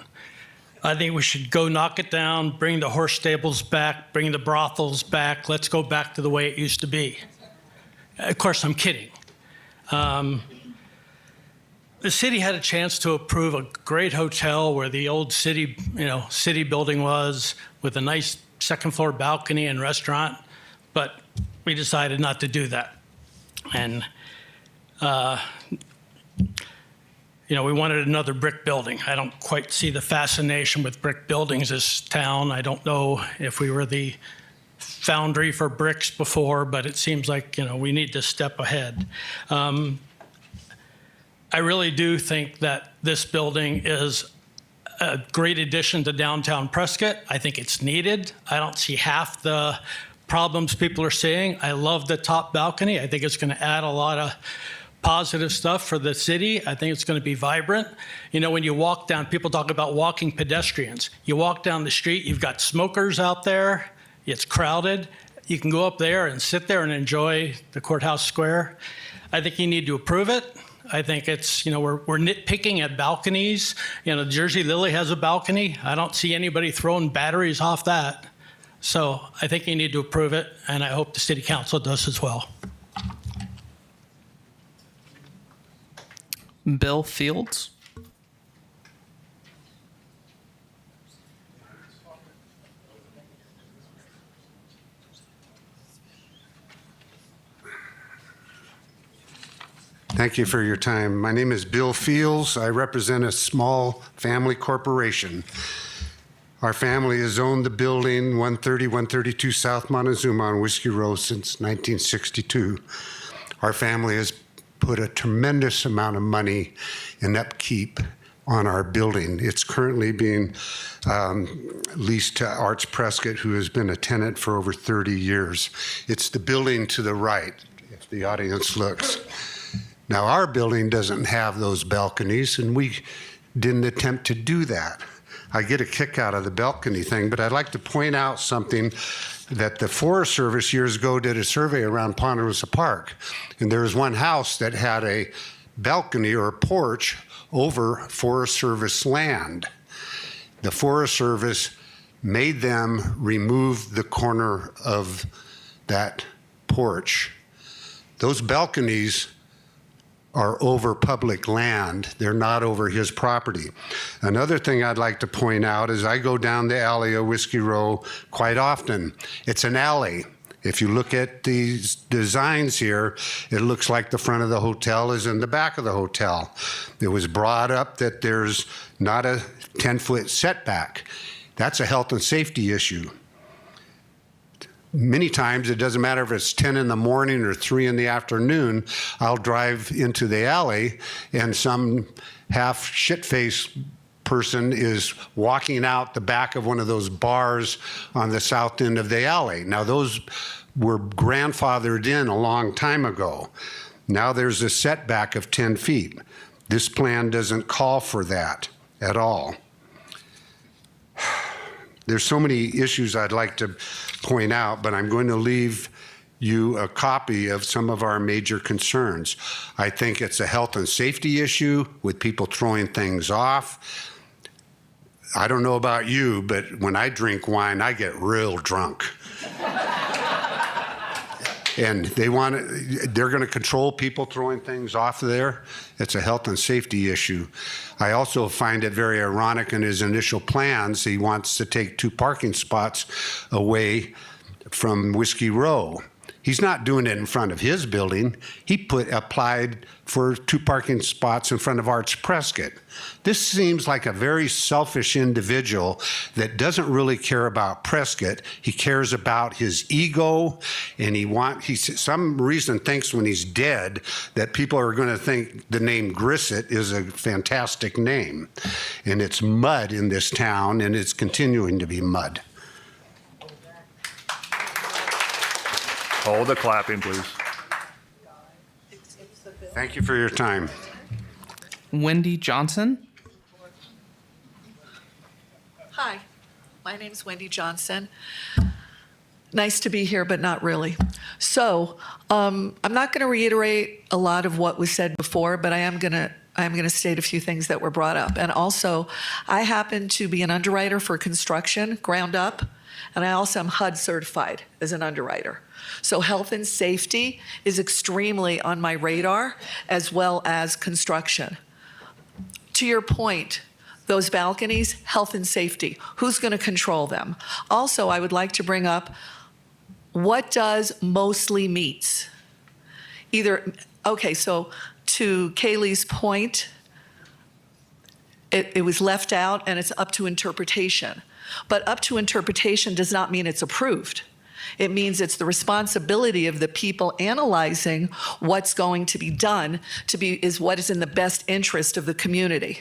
I think we should go knock it down, bring the horse stables back, bring the brothels back. Let's go back to the way it used to be. Of course, I'm kidding. The city had a chance to approve a great hotel where the old city, city building was, with a nice second floor balcony and restaurant, but we decided not to do that. And we wanted another brick building. I don't quite see the fascination with brick buildings this town. I don't know if we were the foundry for bricks before, but it seems like, we need to step ahead. I really do think that this building is a great addition to downtown Prescott. I think it's needed. I don't see half the problems people are seeing. I love the top balcony. I think it's going to add a lot of positive stuff for the city. I think it's going to be vibrant. When you walk down, people talk about walking pedestrians. You walk down the street, you've got smokers out there. It's crowded. You can go up there and sit there and enjoy the courthouse square. I think you need to approve it. I think it's, we're nitpicking at balconies. Jersey Lily has a balcony. I don't see anybody throwing batteries off that. So I think you need to approve it, and I hope the city council does as well. Bill Fields. Thank you for your time. My name is Bill Fields. I represent a small family corporation. Our family has owned the building 132 South Montezuma on Whiskey Row since 1962. Our family has put a tremendous amount of money in upkeep on our building. It's currently being leased to Arts Prescott, who has been a tenant for over 30 years. It's the building to the right, if the audience looks. Now, our building doesn't have those balconies, and we didn't attempt to do that. I get a kick out of the balcony thing, but I'd like to point out something that the Forest Service years ago did a survey around Ponderosa Park, and there was one house that had a balcony or a porch over Forest Service land. The Forest Service made them remove the corner of that porch. Those balconies are over public land. They're not over his property. Another thing I'd like to point out is I go down the alley of Whiskey Row quite often. It's an alley. If you look at these designs here, it looks like the front of the hotel is in the back of the hotel. It was brought up that there's not a 10-foot setback. That's a health and safety issue. Many times, it doesn't matter if it's 10 in the morning or 3 in the afternoon, I'll drive into the alley and some half shit-faced person is walking out the back of one of those bars on the south end of the alley. Now, those were grandfathered in a long time ago. Now there's a setback of 10 feet. This plan doesn't call for that at all. There's so many issues I'd like to point out, but I'm going to leave you a copy of some of our major concerns. I think it's a health and safety issue with people throwing things off. I don't know about you, but when I drink wine, I get real drunk. And they're going to control people throwing things off there. It's a health and safety issue. I also find it very ironic in his initial plans, he wants to take 2 parking spots away from Whiskey Row. He's not doing it in front of his building. He applied for 2 parking spots in front of Arts Prescott. This seems like a very selfish individual that doesn't really care about Prescott. He cares about his ego, and he some reason thinks when he's dead that people are going to think the name Grissett is a fantastic name. And it's mud in this town, and it's continuing to be mud. Hold the clapping, please. Thank you for your time. Wendy Johnson. Hi, my name is Wendy Johnson. Nice to be here, but not really. So I'm not going to reiterate a lot of what was said before, but I am going to state a few things that were brought up. And also, I happen to be an underwriter for construction, ground up, and I also am HUD certified as an underwriter. So health and safety is extremely on my radar, as well as construction. To your point, those balconies, health and safety, who's going to control them? Also, I would like to bring up, what does mostly means? Okay, so to Kaylee's point, it was left out and it's up to interpretation. But up to interpretation does not mean it's approved. It means it's the responsibility of the people analyzing what's going to be done is what is in the best interest of the community.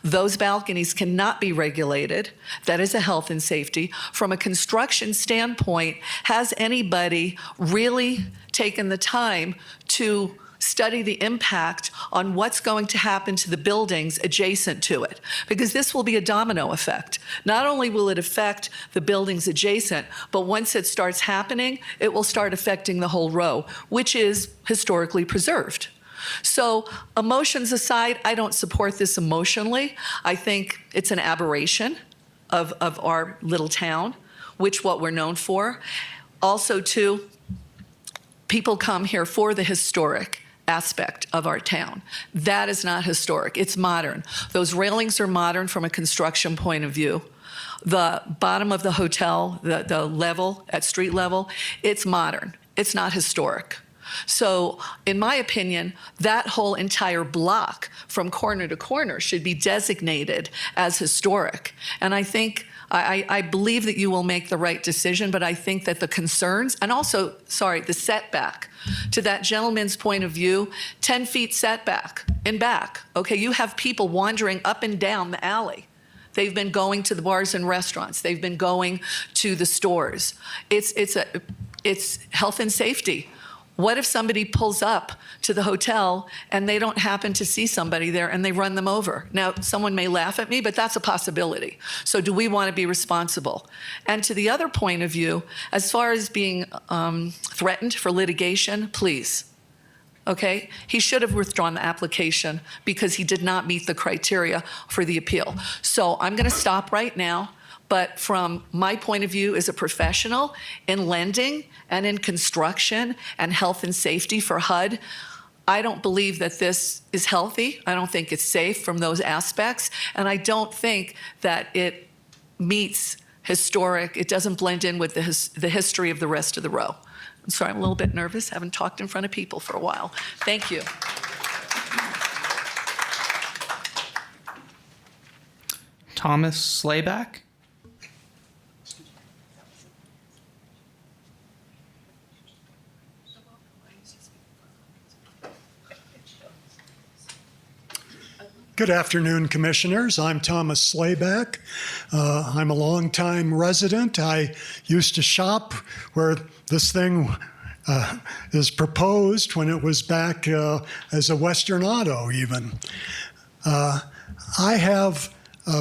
Those balconies cannot be regulated. That is a health and safety. From a construction standpoint, has anybody really taken the time to study the impact on what's going to happen to the buildings adjacent to it? Because this will be a domino effect. Not only will it affect the buildings adjacent, but once it starts happening, it will start affecting the whole row, which is historically preserved. So emotions aside, I don't support this emotionally. I think it's an aberration of our little town, what we're known for. Also, too, people come here for the historic aspect of our town. That is not historic. It's modern. Those railings are modern from a construction point of view. The bottom of the hotel, the level, at street level, it's modern. It's not historic. So, in my opinion, that whole entire block from corner to corner should be designated as historic. And I believe that you will make the right decision, but I think that the concerns, and also, the setback, to that gentleman's point of view, 10 feet setback in back. Okay, you have people wandering up and down the alley. They've been going to the bars and restaurants. They've been going to the stores. It's health and safety. What if somebody pulls up to the hotel and they don't happen to see somebody there and they run them over? Now, someone may laugh at me, but that's a possibility. So do we want to be responsible? And to the other point of view, as far as being threatened for litigation, please. Okay? He should have withdrawn the application because he did not meet the criteria for the appeal. So I'm going to stop right now. But from my point of view as a professional in lending and in construction and health and safety for HUD, I don't believe that this is healthy. I don't think it's safe from those aspects. And I don't think that it meets historic, it doesn't blend in with the history of the rest of the row. I'm sorry, I'm a little bit nervous. Haven't talked in front of people for a while. Thank you. Thomas Slayback. Good afternoon, Commissioners. I'm Thomas Slayback. I'm a longtime resident. I used to shop where this thing is proposed when it was back as a Western Auto even. I have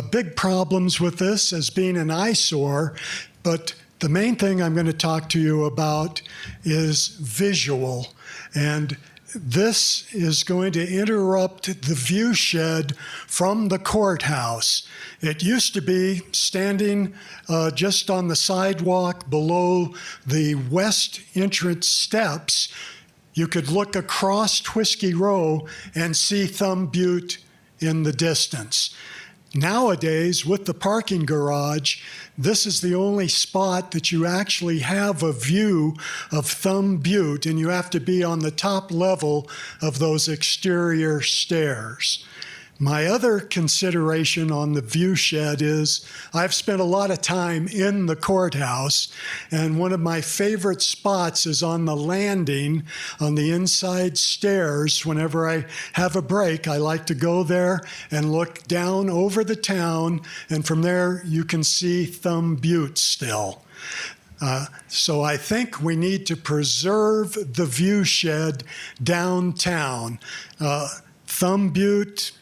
big problems with this as being an eyesore, but the main thing I'm going to talk to you about is visual. And this is going to interrupt the view shed from the courthouse. It used to be standing just on the sidewalk below the west entrance steps. You could look across Whiskey Row and see Thumb Butte in the distance. Nowadays, with the parking garage, this is the only spot that you actually have a view of Thumb Butte, and you have to be on the top level of those exterior stairs. My other consideration on the view shed is I've spent a lot of time in the courthouse, and one of my favorite spots is on the landing on the inside stairs. Whenever I have a break, I like to go there and look down over the town, and from there you can see Thumb Butte still. So I think we need to preserve the view shed downtown. Thumb Butte,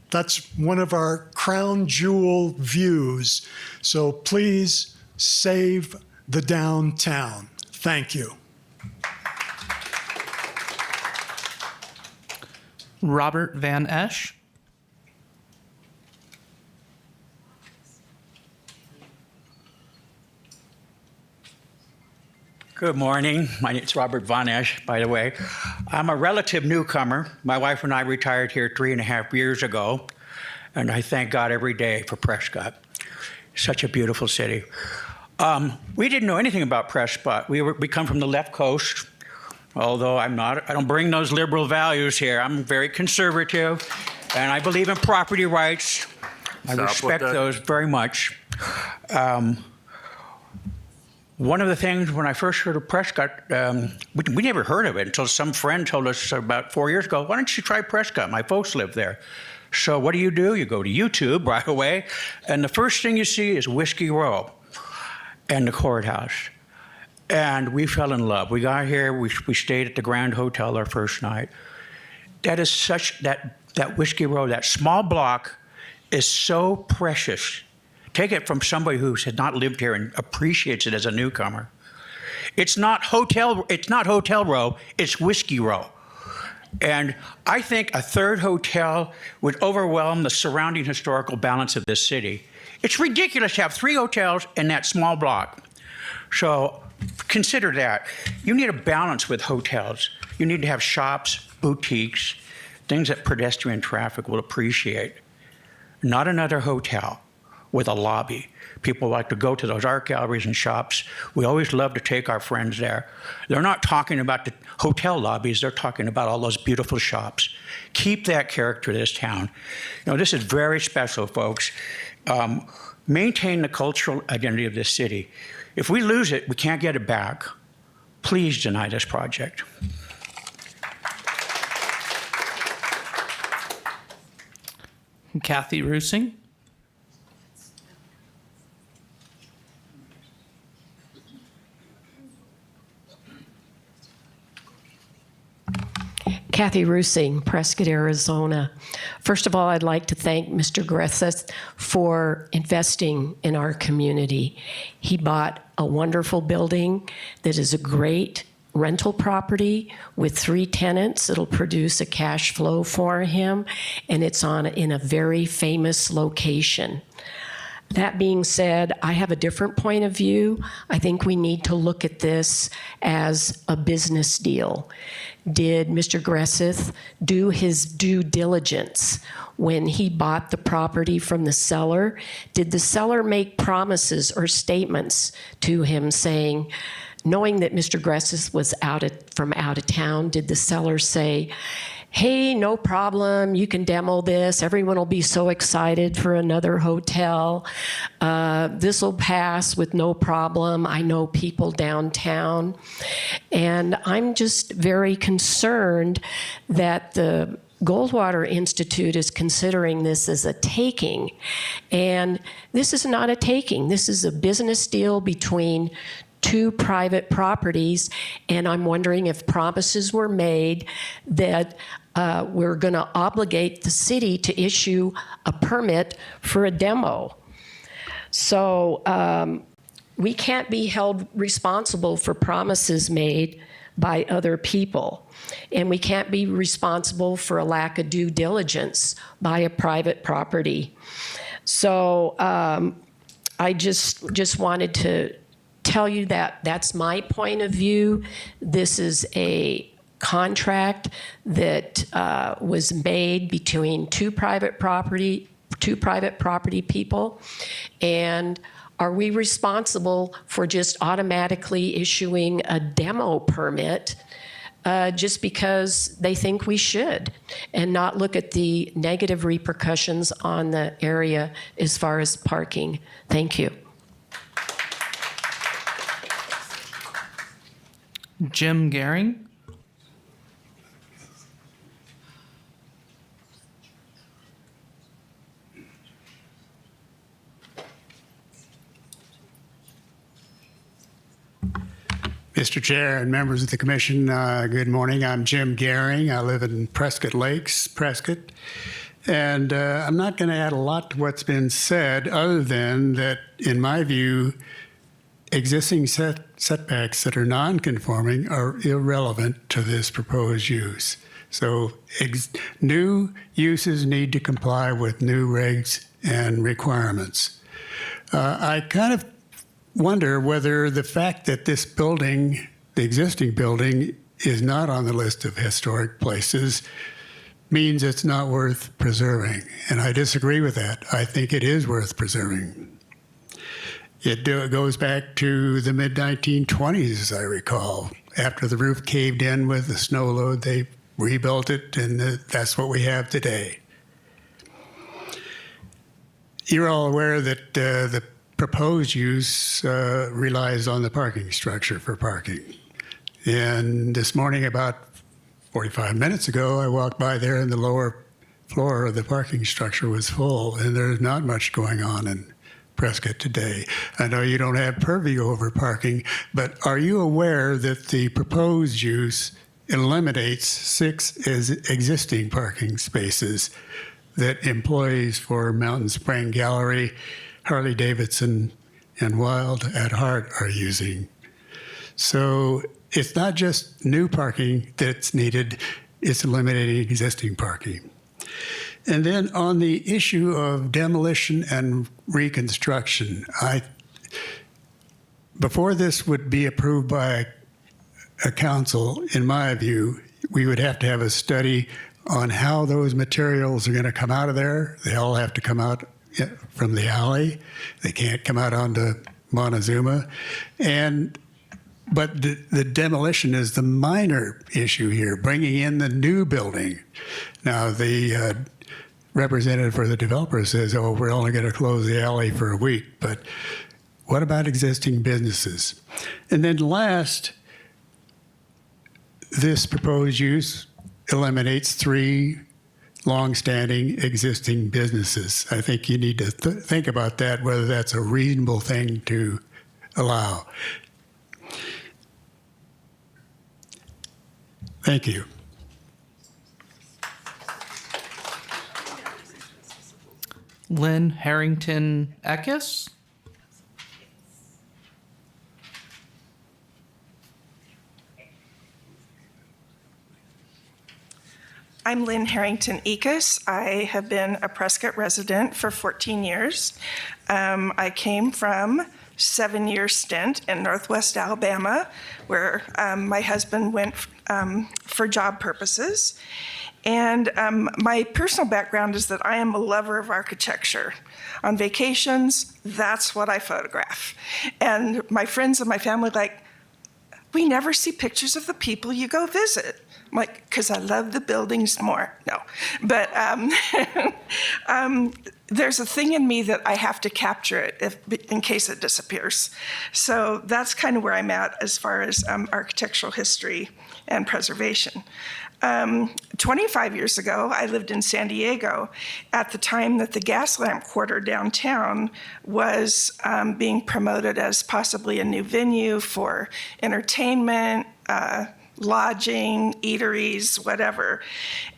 that's one of our crown jewel views. So please save the downtown. Thank you. Robert Van Esch. Good morning. My name is Robert Von Esch, by the way. I'm a relative newcomer. My wife and I retired here 3.5 years ago, and I thank God every day for Prescott. Such a beautiful city. We didn't know anything about Prescott. We come from the left coast, although I don't bring those liberal values here. I'm very conservative, and I believe in property rights. I respect those very much. One of the things when I first heard of Prescott, we never heard of it until some friend told us about 4 years ago, why don't you try Prescott? My folks live there. So what do? You go to YouTube right away, and the first thing you see is Whiskey Row and the courthouse. And we fell in love. We got here, we stayed at the Grand Hotel our first night. That is that Whiskey Row, that small block is so precious. Take it from somebody who has not lived here and appreciates it as a newcomer. It's not Hotel Row, it's Whiskey Row. And I think a third hotel would overwhelm the surrounding historical balance of this city. It's ridiculous to have 3 hotels in that small block. So consider that. You need a balance with hotels. You need to have shops, boutiques, things that pedestrian traffic will appreciate. Not another hotel with a lobby. People like to go to those art galleries and shops. We always love to take our friends there. They're not talking about the hotel lobbies, they're talking about all those beautiful shops. Keep that character to this town. You know, this is very special, folks. Maintain the cultural identity of this city. If we lose it, we can't get it back. Please deny this project. Kathy Rusing. Kathy Rusing, Prescott, Arizona. First of all, I'd like to thank Mr. Gresseth for investing in our community. He bought a wonderful building that is a great rental property with 3 tenants. It'll produce a cash flow for him, and it's in a very famous location. That being said, I have a different point of view. I think we need to look at this as a business deal. Did Mr. Gresseth do his due diligence when he bought the property from the seller? Did the seller make promises or statements to him saying, knowing that Mr. Gresseth was from out of town, did the seller say, hey, no problem, you can demo this. Everyone will be so excited for another hotel. This will pass with no problem. I know people downtown. And I'm just very concerned that the Goldwater Institute is considering this as a taking. And this is not a taking. This is a business deal between 2 private properties, and I'm wondering if promises were made that we're going to obligate the city to issue a permit for a demo. So we can't be held responsible for promises made by other people. And we can't be responsible for a lack of due diligence by a private property. So I just wanted to tell you that that's my point of view. This is a contract that was made between two private property people. And are we responsible for just automatically issuing a demo permit just because they think we should, and not look at the negative repercussions on the area as far as parking? Thank you. Jim Gehring. Mr. Chair and members of the commission, good morning. I'm Jim Gehring. I live in Prescott Lakes, Prescott. And I'm not going to add a lot to what's been said, other than that, in my view, existing setbacks that are non-conforming are irrelevant to this proposed use. So new uses need to comply with new regs and requirements. I kind of wonder whether the fact that this building, the existing building, is not on the list of historic places means it's not worth preserving. And I disagree with that. I think it is worth preserving. It goes back to the mid-1920s, as I recall. After the roof caved in with the snow load, they rebuilt it, and that's what we have today. You're all aware that the proposed use relies on the parking structure for parking. And this morning, about 45 minutes ago, I walked by there and the lower floor of the parking structure was full, and there's not much going on in Prescott today. I know you don't have purview over parking, but are you aware that the proposed use eliminates 6 existing parking spaces that employees for Mountain Spring Gallery, Harley Davidson, and Wild at Heart are using? So it's not just new parking that's needed, it's eliminating existing parking. And then on the issue of demolition and reconstruction, before this would be approved by a council, in my view, we would have to have a study on how those materials are going to come out of there. They all have to come out from the alley. They can't come out onto Montezuma. But the demolition is the minor issue here, bringing in the new building. Now, the representative for the developer says, oh, we're only going to close the alley for a week. But what about existing businesses? And then last, this proposed use eliminates 3 long-standing existing businesses. I think you need to think about that, whether that's a reasonable thing to allow. Thank you. Lynn Harrington Eckes. I'm Lynn Harrington Eckes. I have been a Prescott resident for 14 years. I came from 7-year stint in Northwest Alabama, where my husband went for job purposes. And my personal background is that I am a lover of architecture. On vacations, that's what I photograph. And my friends and my family we never see pictures of the people you go visit. I'm like, because I love the buildings more. No, but there's a thing in me that I have to capture it in case it disappears. So that's kind of where I'm at as far as architectural history and preservation. 25 years ago, I lived in San Diego at the time that the Gas Lamp Quarter downtown was being promoted as possibly a new venue for entertainment, lodging, eateries, whatever.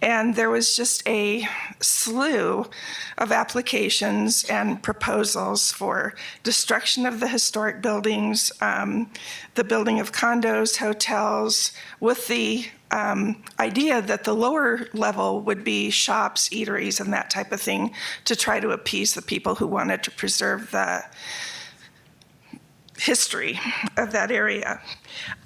And there was just a slew of applications and proposals for destruction of the historic buildings, the building of condos, hotels, with the idea that the lower level would be shops, eateries, and that type of thing to try to appease the people who wanted to preserve the history of that area.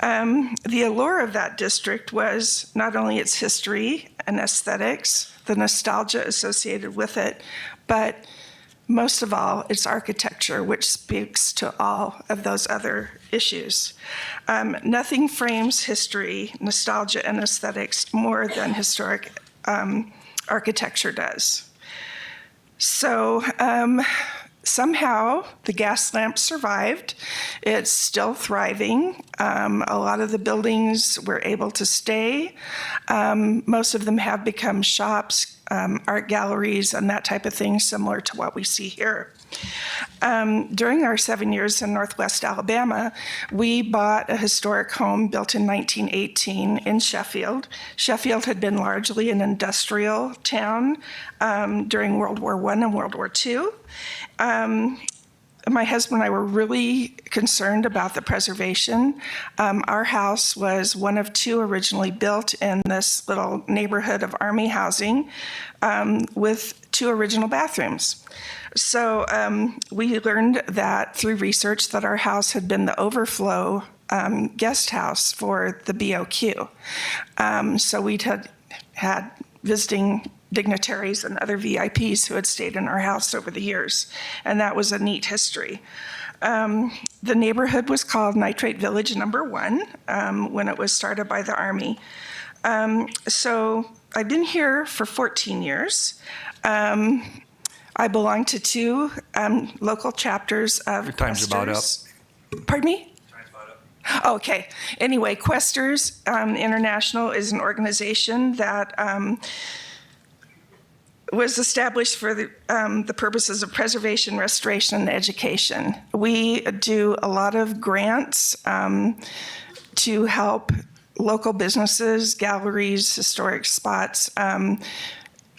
The allure of that district was not only its history and aesthetics, the nostalgia associated with it, but most of all, its architecture, which speaks to all of those other issues. Nothing frames history, nostalgia, and aesthetics more than historic architecture does. So, somehow the gas lamp survived. It's still thriving. A lot of the buildings were able to stay. Most of them have become shops, art galleries, and that type of thing, similar to what we see here. During our 7 years in Northwest Alabama, we bought a historic home built in 1918 in Sheffield. Sheffield had been largely an industrial town during World War I and World War II. My husband and I were really concerned about the preservation. Our house was one of two originally built in this little neighborhood of Army housing with two original bathrooms. So we learned that through research that our house had been the overflow guest house for the BOQ. So we'd had visiting dignitaries and other VIPs who had stayed in our house over the years, and that was a neat history. The neighborhood was called Nitrate Village No. 1 when it was started by the Army. So I've been here for 14 years. I belong to two local chapters of Your time's about up. Pardon me? Okay. Anyway, Questers International is an organization that was established for the purposes of preservation, restoration, and education. We do a lot of grants to help local businesses, galleries, historic spots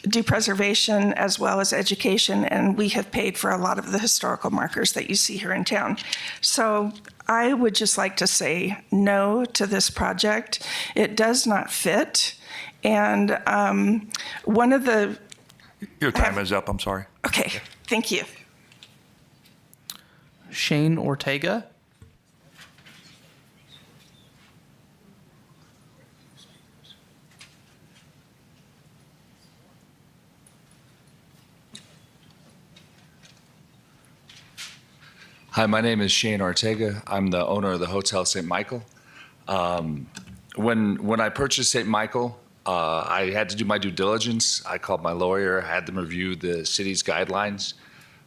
do preservation as well as education, and we have paid for a lot of the historical markers that you see here in town. So I would just like to say no to this project. It does not fit. And one of the... Your time is up, I'm sorry. Okay, thank you. Shane Ortega. Hi, my name is Shane Ortega. I'm the owner of the Hotel St. Michael. When I purchased St. Michael, I had to do my due diligence. I called my lawyer, had them review the city's guidelines.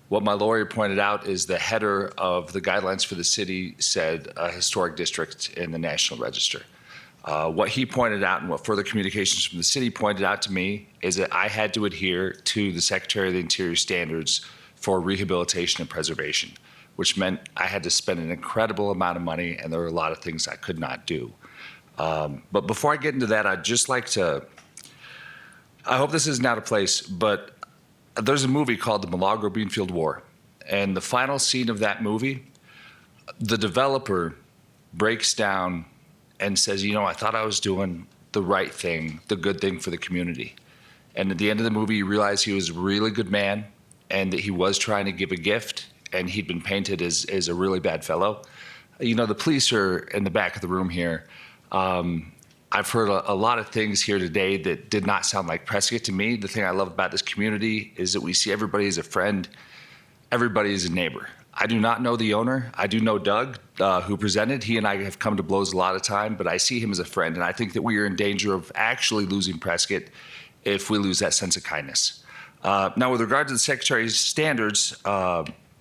What my lawyer pointed out is the header of the guidelines for the city said a historic district in the National Register. What he pointed out and what further communications from the city pointed out to me is that I had to adhere to the Secretary of the Interior standards for rehabilitation and preservation, which meant I had to spend an incredible amount of money, and there were a lot of things I could not do. But before I get into that, I'd just like to, I hope this isn't out of place, but there's a movie called The Milagro Beanfield War. And the final scene of that movie, the developer breaks down and says, you know, I thought I was doing the right thing, the good thing for the community. And at the end of the movie, you realize he was a really good man and that he was trying to give a gift, and he'd been painted as a really bad fellow. You know, the police are in the back of the room here. I've heard a lot of things here today that did not sound like Prescott to me. The thing I love about this community is that we see everybody as a friend, everybody as a neighbor. I do not know the owner. I do know Doug, who presented. He and I have come to blows a lot of time, but I see him as a friend, and I think that we are in danger of actually losing Prescott if we lose that sense of kindness. Now, with regard to the Secretary's standards,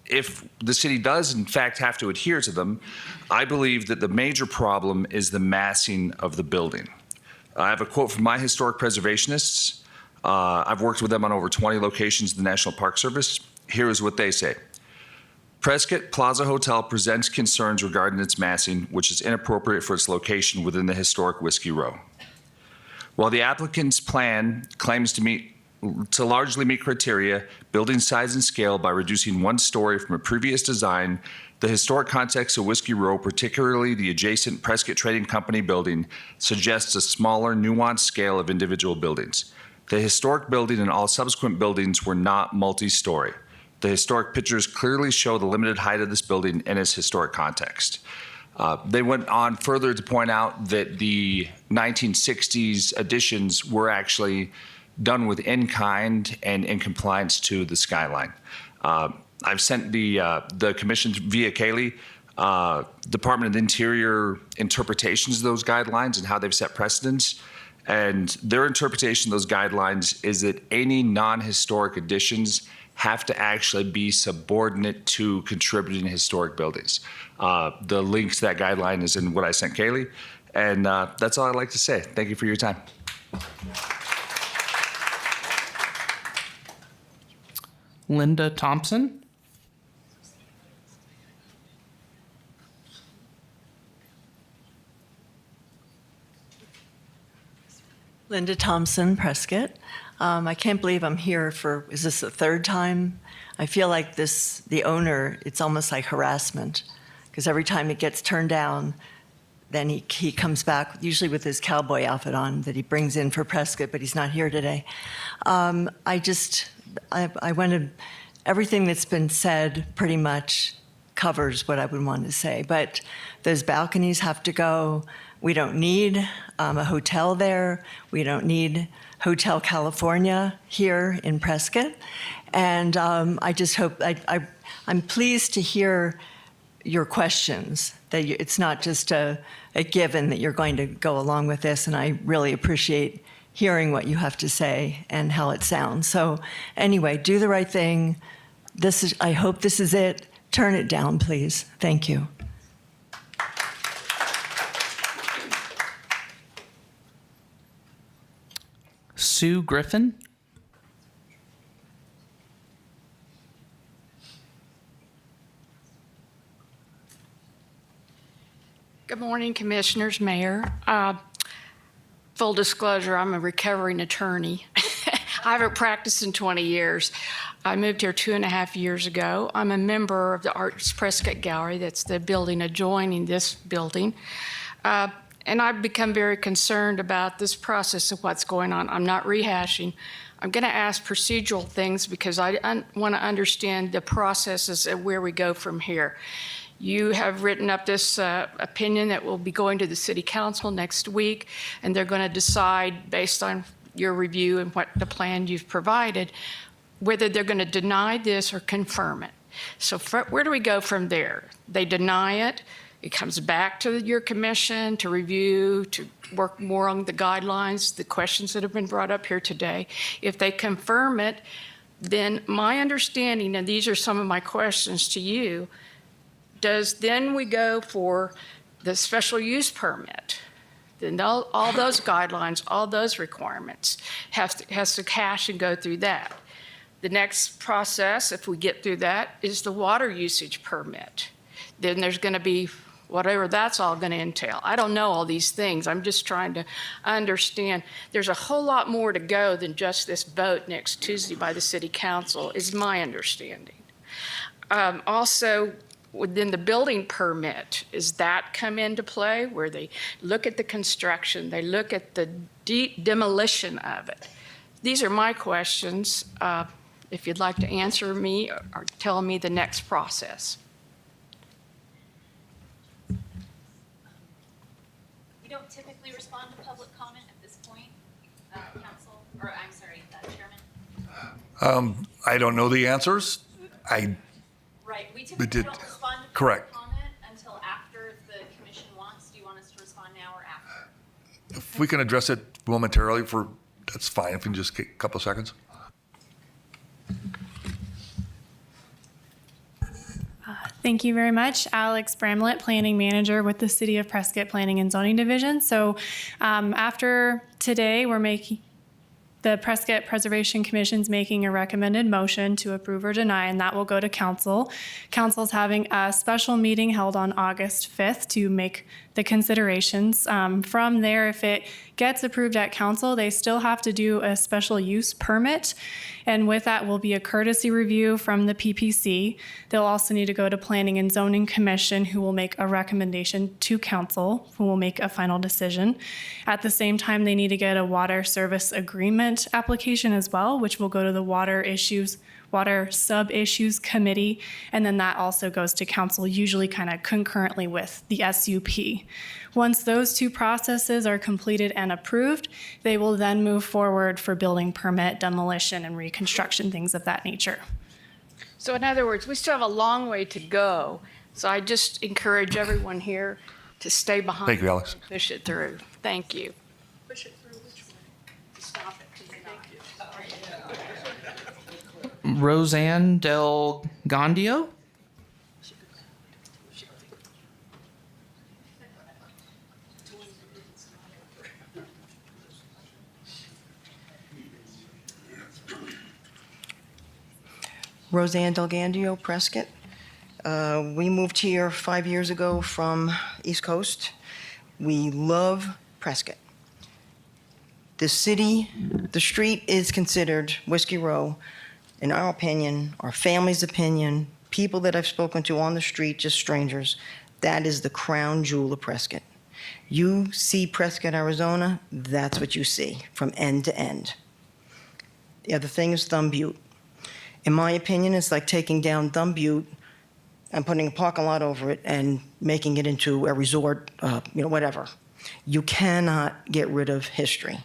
if the city does, in fact, have to adhere to them, I believe that the major problem is the massing of the building. I have a quote from my historic preservationists. I've worked with them on over 20 locations in the National Park Service. Here is what they say. Prescott Plaza Hotel presents concerns regarding its massing, which is inappropriate for its location within the historic Whiskey Row. While the applicant's plan claims to largely meet criteria, building size and scale by reducing one story from a previous design, the historic context of Whiskey Row, particularly the adjacent Prescott Trading Company building, suggests a smaller, nuanced scale of individual buildings. The historic building and all subsequent buildings were not multi-story. The historic pictures clearly show the limited height of this building in its historic context. They went on further to point out that the 1960s additions were actually done with in-kind and in compliance to the skyline. I've sent the commission via Kaylee, Department of the Interior interpretations of those guidelines and how they've set precedents. And their interpretation of those guidelines is that any non-historic additions have to actually be subordinate to contributing historic buildings. The link to that guideline is in what I sent Kaylee. And that's all I'd like to say. Thank you for your time. Linda Thompson. Linda Thompson, Prescott. I can't believe I'm here is this the third time? I feel like the owner, it's almost like harassment, because every time it gets turned down, then he comes back, usually with his cowboy outfit on that he brings in for Prescott, but he's not here today. I wanted, everything that's been said pretty much covers what I would want to say, but those balconies have to go. We don't need a hotel there. We don't need Hotel California here in Prescott. And I just hope, I'm pleased to hear your questions, that it's not just a given that you're going to go along with this. And I really appreciate hearing what you have to say and how it sounds. So anyway, do the right thing. I hope this is it. Turn it down, please. Thank you. Sue Griffin. Good morning, Commissioners, Mayor. Full disclosure, I'm a recovering attorney. I haven't practiced in 20 years. I moved here 2.5 years ago. I'm a member of the Arts Prescott Gallery. That's the building adjoining this building. And I've become very concerned about this process of what's going on. I'm not rehashing. I'm going to ask procedural things because I want to understand the processes of where we go from here. You have written up this opinion that will be going to the City Council next week, and they're going to decide, based on your review and what the plan you've provided, whether they're going to deny this or confirm it. So where do we go from there? They deny it. It comes back to your commission to review, to work more on the guidelines, the questions that have been brought up here today. If they confirm it, then my understanding, and these are some of my questions to you, then we go for the special use permit. Then all those guidelines, all those requirements has to cash and go through that. The next process, if we get through that, is the water usage permit. Then there's going to be whatever that's all going to entail. I don't know all these things. I'm just trying to understand. There's a whole lot more to go than just this vote next Tuesday by the City Council, is my understanding. Also, within the building permit, is that come into play where they look at the construction, they look at the demolition of it? These are my questions. If you'd like to answer me or tell me the next process. We don't typically respond to public comment at this point, Council, or I'm sorry, Chairman. I don't know the answers. Right, we typically don't respond to Correct. public comment until after the commission wants. Do you want us to respond now or after? If we can address it momentarily, that's fine. If we can just take a couple of seconds. Thank you very much. Alex Bramlett, Planning Manager with the City of Prescott Planning and Zoning Division. So after today, The Prescott Preservation Commission's making a recommended motion to approve or deny, and that will go to council. Council's having a special meeting held on August 5th to make the considerations. From there, if it gets approved at council, they still have to do a special use permit. And with that will be a courtesy review from the PPC. They'll also need to go to Planning and Zoning Commission, who will make a recommendation to council, who will make a final decision. At the same time, they need to get a water service agreement application as well, which will go to the water sub-issues committee, and then that also goes to council, usually kind of concurrently with the SUP. Once those two processes are completed and approved, they will then move forward for building permit, demolition, and reconstruction, things of that nature. So in other words, we still have a long way to go. So I just encourage everyone here to stay behind. Thank you, Alex. And push it through. Thank you. Push it through which way? Stop it. Roseanne Del Gandio. Roseanne Delgandio, Prescott. We moved here 5 years ago from East Coast. We love Prescott. The city, the street is considered Whiskey Row, in our opinion, our family's opinion, people that I've spoken to on the street, just strangers, that is the crown jewel of Prescott. You see Prescott, Arizona, that's what you see from end to end. The other thing is Thumb Butte. In my opinion, it's like taking down Thumb Butte and putting a parking lot over it and making it into a resort, whatever. You cannot get rid of history.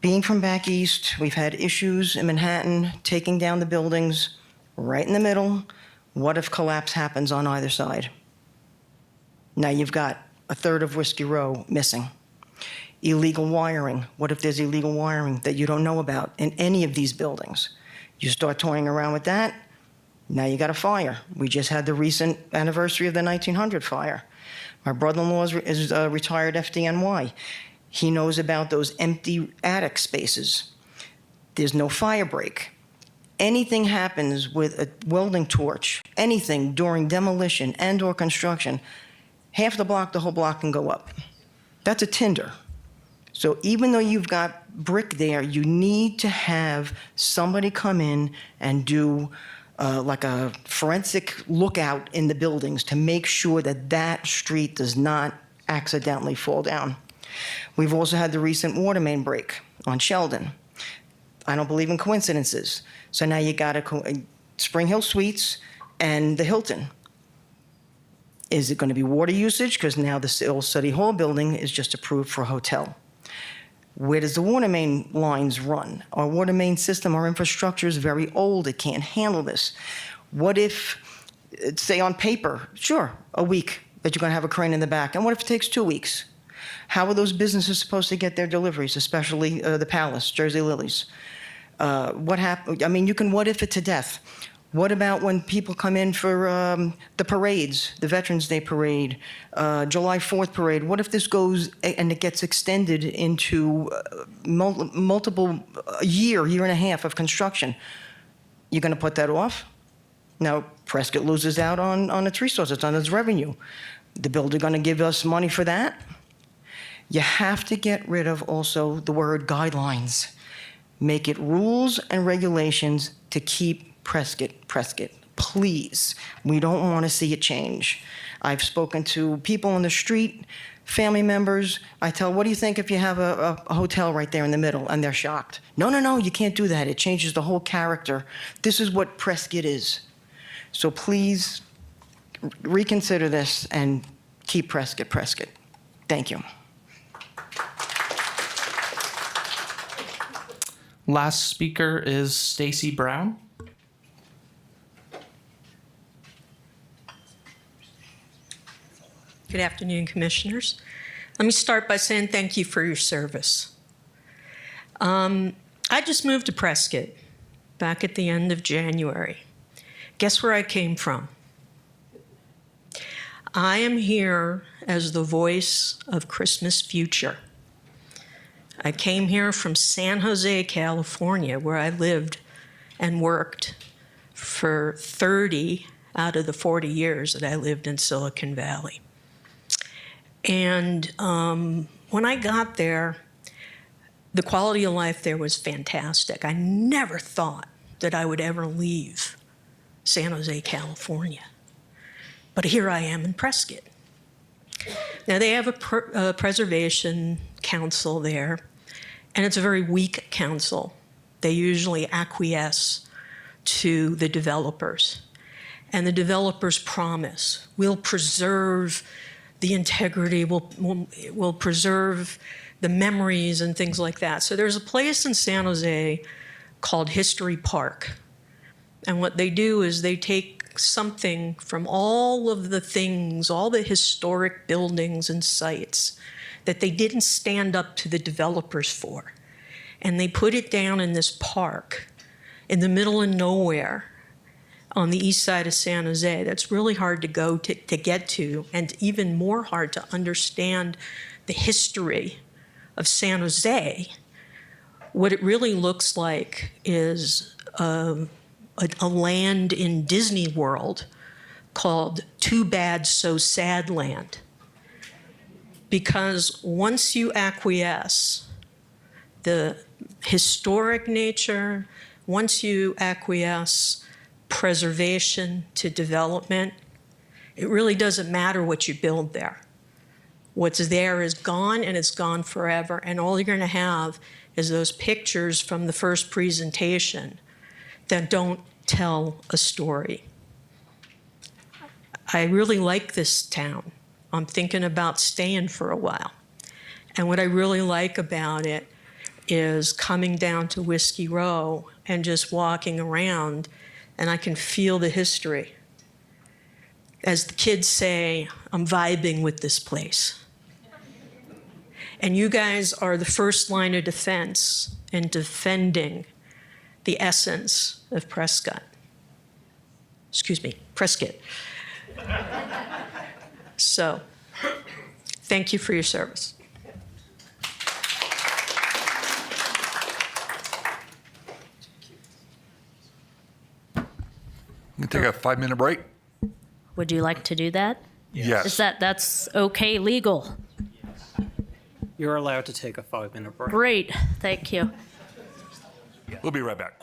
Being from back east, we've had issues in Manhattan, taking down the buildings right in the middle. What if collapse happens on either side? Now you've got a third of Whiskey Row missing. Illegal wiring. What if there's illegal wiring that you don't know about in any of these buildings? You start toying around with that, now you got a fire. We just had the recent anniversary of the 1900 fire. My brother-in-law is a retired FDNY. He knows about those empty attic spaces. There's no fire break. Anything happens with a welding torch, anything during demolition and or construction, half the block, the whole block can go up. That's a tinder. So even though you've got brick there, you need to have somebody come in and do like a forensic lookout in the buildings to make sure that that street does not accidentally fall down. We've also had the recent water main break on Sheldon. I don't believe in coincidences. So now you got Spring Hill Suites and the Hilton. Is it going to be water usage? Because now the old City Hall building is just approved for a hotel. Where does the water main lines run? Our water main system, our infrastructure is very old. It can't handle this. What if, say on paper, sure, a week that you're going to have a crane in the back. And what if it takes 2 weeks? How are those businesses supposed to get their deliveries, especially the Palace, Jersey Lilies? What happened? I mean, you can what if it to death. What about when people come in for the parades, the Veterans Day Parade, July 4th Parade? What if this goes and it gets extended into multiple, year and a half of construction? You're going to put that off? Now, Prescott loses out on its resources, on its revenue. The builder going to give us money for that? You have to get rid of also the word guidelines. Make it rules and regulations to keep Prescott. Please. We don't want to see it change. I've spoken to people on the street, family members. I tell, what do you think if you have a hotel right there in the middle? And they're shocked. No, you can't do that. It changes the whole character. This is what Prescott is. So please reconsider this and keep Prescott. Thank you. Last speaker is Stacy Brown. Good afternoon, Commissioners. Let me start by saying thank you for your service. I just moved to Prescott back at the end of January. Guess where I came from? I am here as the voice of Christmas Future. I came here from San Jose, California, where I lived and worked for 30 out of the 40 years that I lived in Silicon Valley. And when I got there, the quality of life there was fantastic. I never thought that I would ever leave San Jose, California. But here I am in Prescott. Now, they have a preservation council there, and it's a very weak council. They usually acquiesce to the developers. And the developers promise, we'll preserve the integrity, we'll preserve the memories and things like that. So there's a place in San Jose called History Park. And what they do is they take something from all of the things, all the historic buildings and sites that they didn't stand up to the developers for. And they put it down in this park in the middle of nowhere on the east side of San Jose. That's really hard to go to get to, and even more hard to understand the history of San Jose. What it really looks like is a land in Disney World called Too Bad So Sad Land. Because once you acquiesce the historic nature, once you acquiesce preservation to development, it really doesn't matter what you build there. What's there is gone, and it's gone forever. And all you're going to have is those pictures from the first presentation that don't tell a story. I really like this town. I'm thinking about staying for a while. And what I really like about it is coming down to Whiskey Row and just walking around, and I can feel the history. As the kids say, I'm vibing with this place. And you guys are the first line of defense in defending the essence of Prescott. Excuse me, Prescott. So, thank you for your service. We can take a 5-minute break. Would you like to do that? Yes. That's okay legal? You're allowed to take a 5-minute break. Great, thank you. We'll be right back.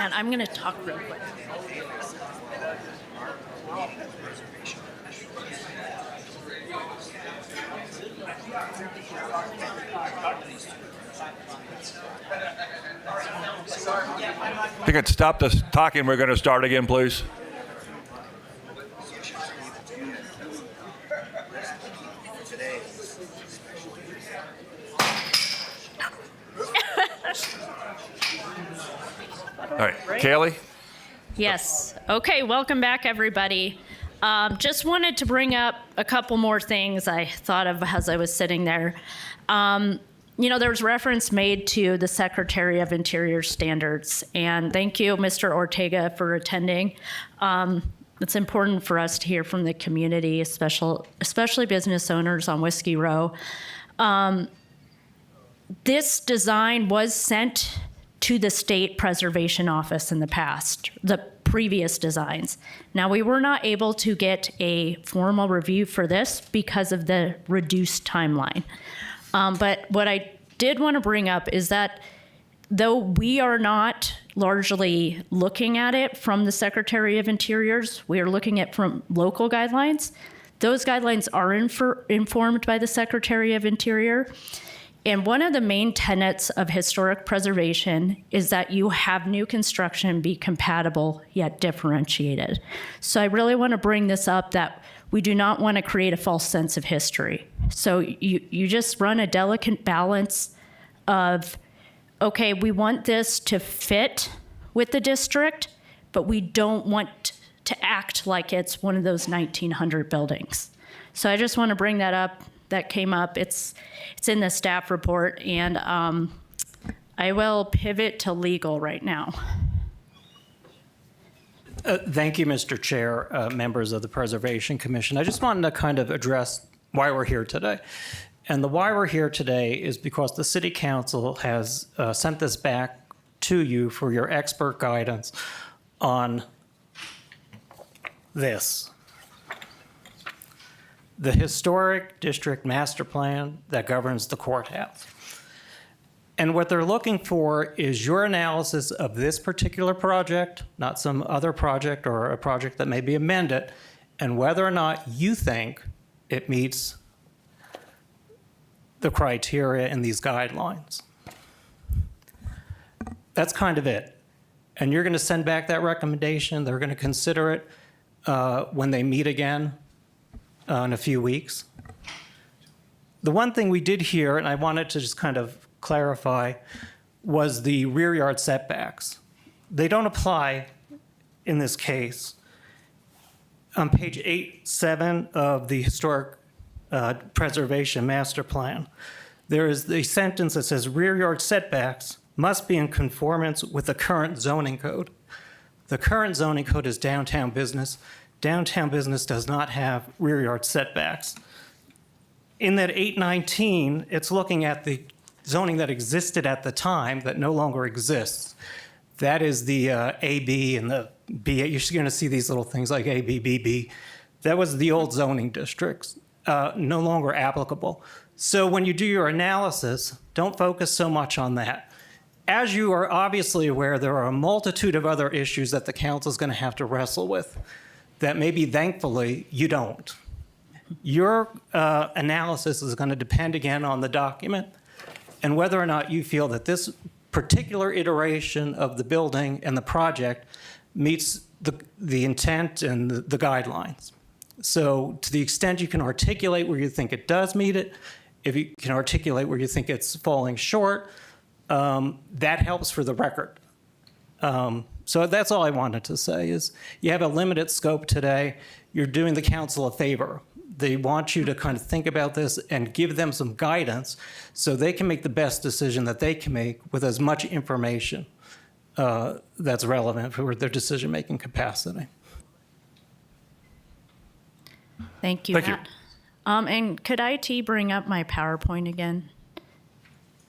And I'm going to talk real quick. If you could stop this talking, we're going to start again, please. All right, Kaylee? Yes. Okay, welcome back, everybody. Just wanted to bring up a couple more things I thought of as I was sitting there. There was reference made to the Secretary of Interior standards, and thank you, Mr. Ortega, for attending. It's important for us to hear from the community, especially business owners on Whiskey Row. This design was sent to the State Preservation Office in the past, the previous designs. Now, we were not able to get a formal review for this because of the reduced timeline. But what I did want to bring up is that though we are not largely looking at it from the Secretary of Interior's, we are looking at from local guidelines. Those guidelines are informed by the Secretary of Interior. And one of the main tenets of historic preservation is that you have new construction be compatible yet differentiated. So I really want to bring this up that we do not want to create a false sense of history. So you just run a delicate balance of, okay, we want this to fit with the district, but we don't want to act like it's one of those 1900 buildings. So I just want to bring that up. That came up. It's in the staff report, and I will pivot to legal right now. Thank you, Mr. Chair, members of the Preservation Commission. I just wanted to kind of address why we're here today. And the why we're here today is because the City Council has sent this back to you for your expert guidance on this. The Historic District Master Plan that governs the courthouse. And what they're looking for is your analysis of this particular project, not some other project or a project that may be amended, and whether or not you think it meets the criteria in these guidelines. That's kind of it. And you're going to send back that recommendation. They're going to consider it when they meet again in a few weeks. The one thing we did hear, and I wanted to just kind of clarify, was the rear yard setbacks. They don't apply in this case. On page 8.7 of the Historic Preservation Master Plan, there is the sentence that says rear yard setbacks must be in conformance with the current zoning code. The current zoning code is downtown business. Downtown business does not have rear yard setbacks. In that 819, it's looking at the zoning that existed at the time that no longer exists. That is the AB and the B. You're going to see these little things like AB, BB. That was the old zoning districts, no longer applicable. So when you do your analysis, don't focus so much on that. As you are obviously aware, there are a multitude of other issues that the council is going to have to wrestle with that maybe, thankfully, you don't. Your analysis is going to depend again on the document and whether or not you feel that this particular iteration of the building and the project meets the intent and the guidelines. So to the extent you can articulate where you think it does meet it, if you can articulate where you think it's falling short, that helps for the record. So that's all I wanted to say is you have a limited scope today. You're doing the council a favor. They want you to kind of think about this and give them some guidance so they can make the best decision that they can make with as much information that's relevant for their decision-making capacity. Thank you, Matt. And could IT bring up my PowerPoint again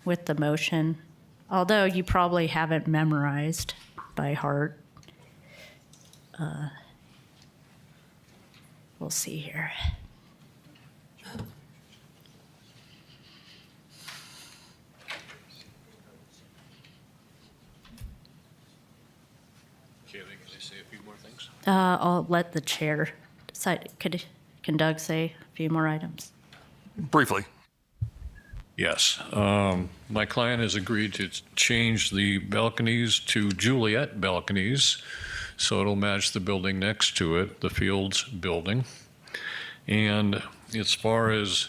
with the motion? Although you probably haven't memorized by heart. We'll see here. Kaylee, can I say a few more things? I'll let the chair decide. Can Doug say a few more items? Briefly. Yes. My client has agreed to change the balconies to Juliet balconies, so it'll match the building next to it, the Fields building. And as far as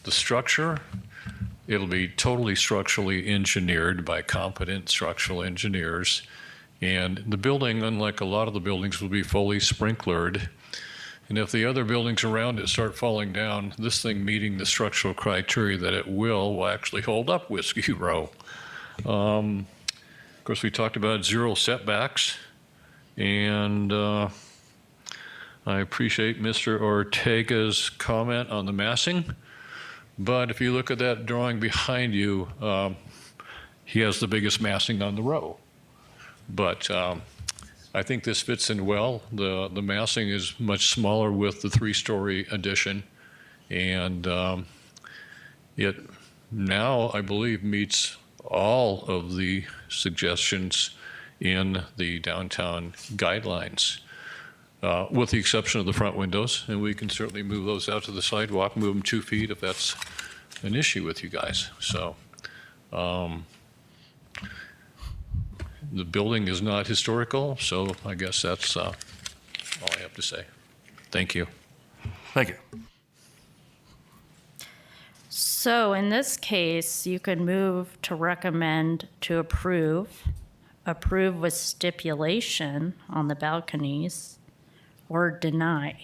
the structure, it'll be totally structurally engineered by competent structural engineers. And the building, unlike a lot of the buildings, will be fully sprinklered. And if the other buildings around it start falling down, this thing meeting the structural criteria that it will actually hold up Whiskey Row. Of course, we talked about 0 setbacks, and I appreciate Mr. Ortega's comment on the massing. But if you look at that drawing behind you, he has the biggest massing on the row. But I think this fits in well. The massing is much smaller with the 3-story addition, and it now, I believe, meets all of the suggestions in the downtown guidelines, with the exception of the front windows, and we can certainly move those out to the sidewalk, move them 2 feet if that's an issue with you guys. So the building is not historical, so I guess that's all I have to say. Thank you. Thank you. So in this case, you could move to recommend to approve with stipulation on the balconies, or deny.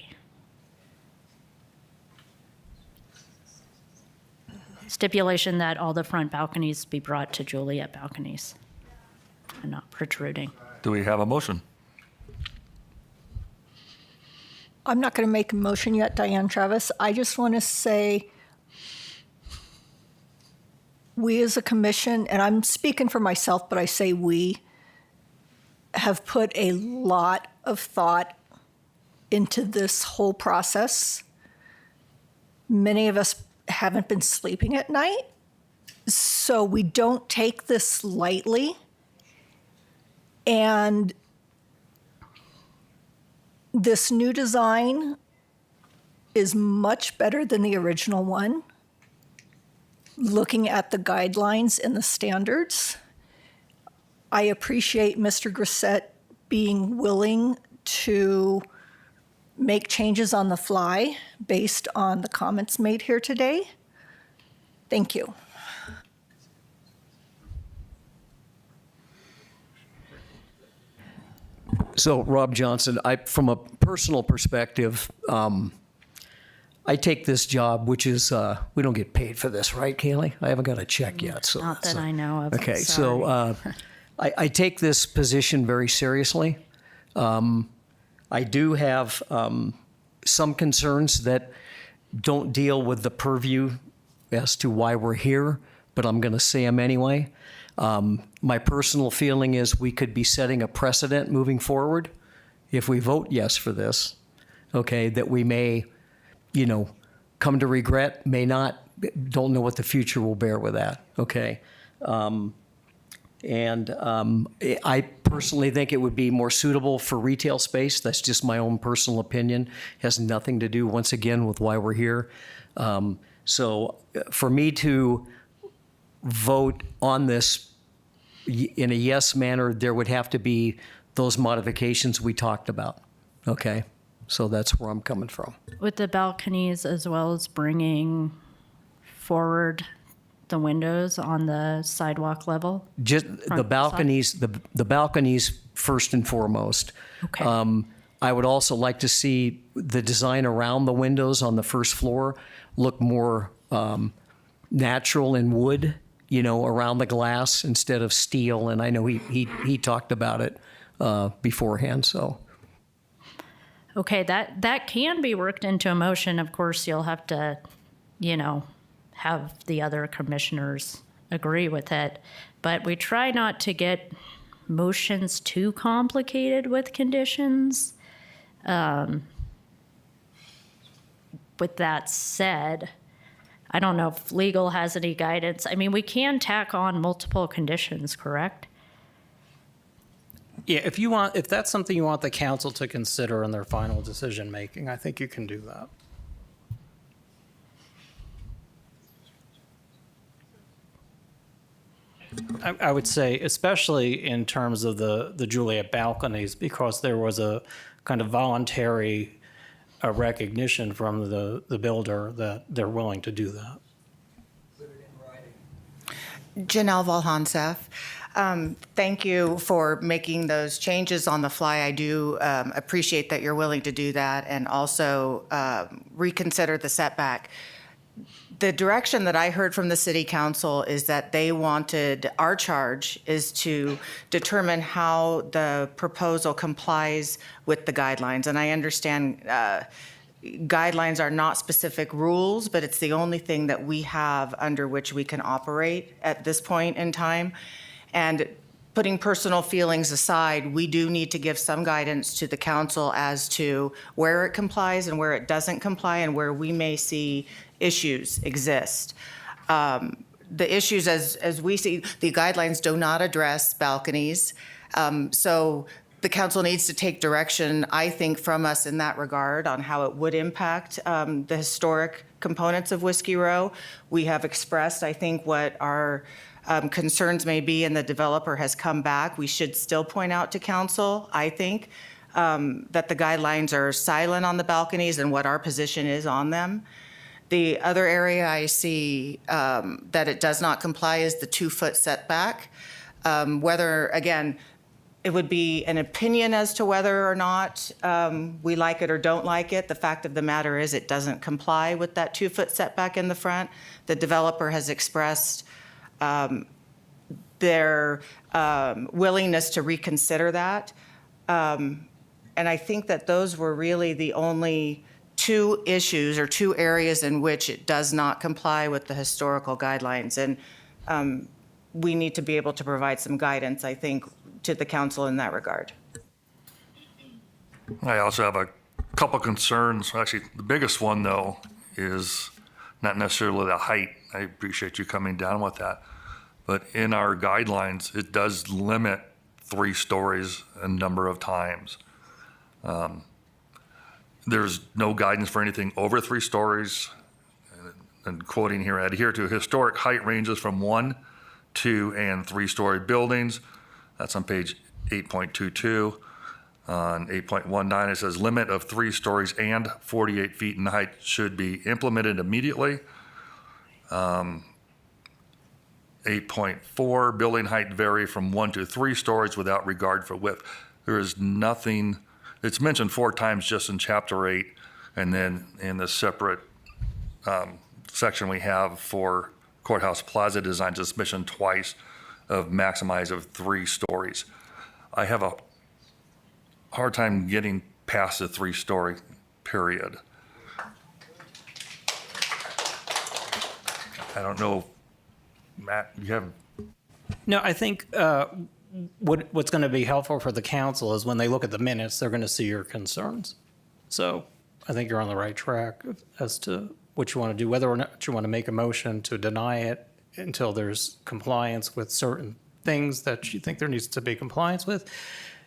Stipulation that all the front balconies be brought to Juliet balconies and not protruding. Do we have a motion? I'm not going to make a motion yet, Diane Travis. I just want to say we as a commission, and I'm speaking for myself, but I say we, have put a lot of thought into this whole process. Many of us haven't been sleeping at night, so we don't take this lightly. And this new design is much better than the original one, looking at the guidelines and the standards. I appreciate Mr. Grissett being willing to make changes on the fly based on the comments made here today. Thank you. So, Rob Johnson, from a personal perspective, I take this job, which is, we don't get paid for this, right, Kaylee? I haven't got a check yet. So, Not that I know of. Okay, Sorry. so I take this position very seriously. I do have some concerns that don't deal with the purview as to why we're here, but I'm going to say them anyway. My personal feeling is we could be setting a precedent moving forward if we vote yes for this, okay, that we may, come to regret, may not, don't know what the future will bear with that, okay? I personally think it would be more suitable for retail space. That's just my own personal opinion. Has nothing to do, once again, with why we're here. So for me to vote on this in a yes manner, there would have to be those modifications we talked about, okay? So that's where I'm coming from. With the balconies, as well as bringing forward the windows on the sidewalk level? Just Front the balconies, the balconies first and foremost. Okay. I would also like to see the design around the windows on the first floor look more natural in wood, around the glass instead of steel. And I know he talked about it beforehand, so. Okay, that can be worked into a motion. Of course, you'll have to, have the other commissioners agree with it. But we try not to get motions too complicated with conditions. With that said, I don't know if legal has any guidance. I mean, we can tack on multiple conditions, correct? Yeah, if that's something you want the council to consider in their final decision making, I think you can do that. I would say, especially in terms of the Juliet balconies, because there was a kind of voluntary recognition from the builder that they're willing to do that. Janelle Volhansef. Thank you for making those changes on the fly. I do appreciate that you're willing to do that and also reconsider the setback. The direction that I heard from the city council is that they wanted, our charge is to determine how the proposal complies with the guidelines. And I understand guidelines are not specific rules, but it's the only thing that we have under which we can operate at this point in time. And putting personal feelings aside, we do need to give some guidance to the council as to where it complies and where it doesn't comply and where we may see issues exist. The issues, as we see, the guidelines do not address balconies. So the council needs to take direction, I think, from us in that regard on how it would impact the historic components of Whiskey Row. We have expressed, I think, what our concerns may be, and the developer has come back. We should still point out to council, I think, that the guidelines are silent on the balconies and what our position is on them. The other area I see that it does not comply is the 2-foot setback. Whether, again, it would be an opinion as to whether or not we like it or don't like it. The fact of the matter is it doesn't comply with that 2-foot setback in the front. The developer has expressed their willingness to reconsider that. And I think that those were really the only 2 issues or 2 areas in which it does not comply with the historical guidelines. And we need to be able to provide some guidance, I think, to the council in that regard. I also have a couple concerns. Actually, the biggest one, though, is not necessarily the height. I appreciate you coming down with that. But in our guidelines, it does limit 3 stories a number of times. There's no guidance for anything over 3 stories. And quoting here, adhere to historic height ranges from 1, 2, and 3-story buildings. That's on page 8.22. On 8.19, it says limit of 3 stories and 48 feet in height should be implemented immediately. 8.4, building height vary from 1 to 3 stories without regard for width. There is nothing, it's mentioned 4 times just in chapter 8, and then in the separate section we have for courthouse plaza designs, it's mentioned twice of maximize of 3 stories. I have a hard time getting past the 3-story period. I don't know, Matt, you have? No, I think what's going to be helpful for the council is when they look at the minutes, they're going to see your concerns. So I think you're on the right track as to what you want to do, whether or not you want to make a motion to deny it until there's compliance with certain things that you think there needs to be compliance with.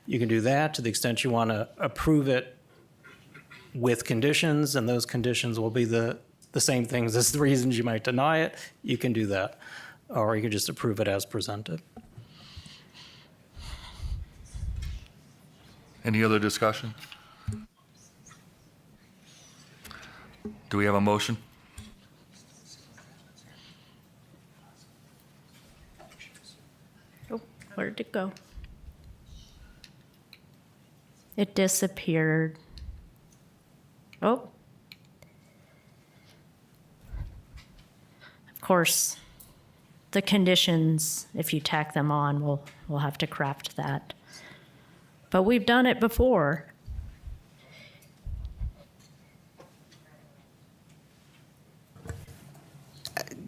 You can do that to the extent you want to approve it with conditions, and those conditions will be the same things as the reasons you might deny it. You can do that, or you can just approve it as presented. Any other discussion? Do we have a motion? Oh, where did it go? It disappeared. Oh. Of course, the conditions, if you tack them on, we'll have to craft that. But we've done it before.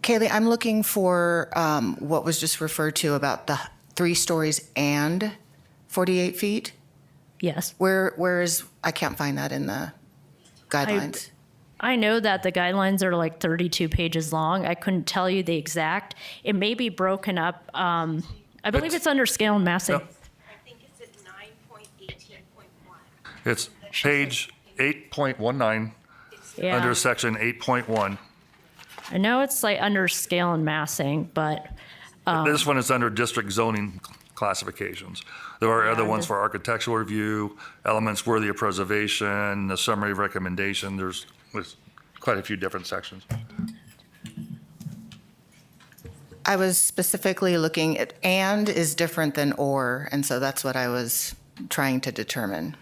Kaylee, I'm looking for what was just referred to about the 3 stories and 48 feet. Yes. Where is, I can't find that in the guidelines. I know that the guidelines are like 32 pages long. I couldn't tell you the exact. It may be broken up. I believe it's under scale and massing. Yep. I think it's at 9 It's page 8.19, Yeah. under section 8.1. I know it's like under scale and massing, but This one is under district zoning classifications. There are other ones for architectural review, elements worthy of preservation, the summary recommendation. There's quite a few different sections. I was specifically looking at and is different than or, and so that's what I was trying to determine.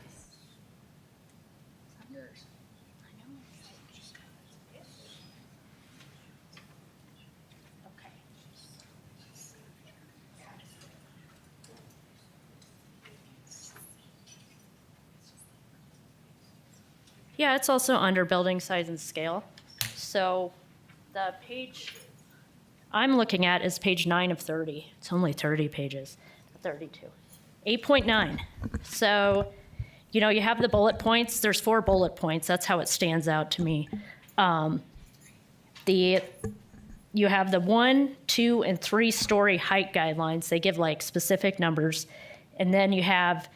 yeah, it's also under building size and scale. So the page I'm looking at is page 9 of 30. It's only 30 pages, 32. 8.9. So, you know, you have the bullet points. There's 4 bullet points. That's how it stands out to me. You have the 1, 2, and 3 story height guidelines. They give like specific numbers. And then you have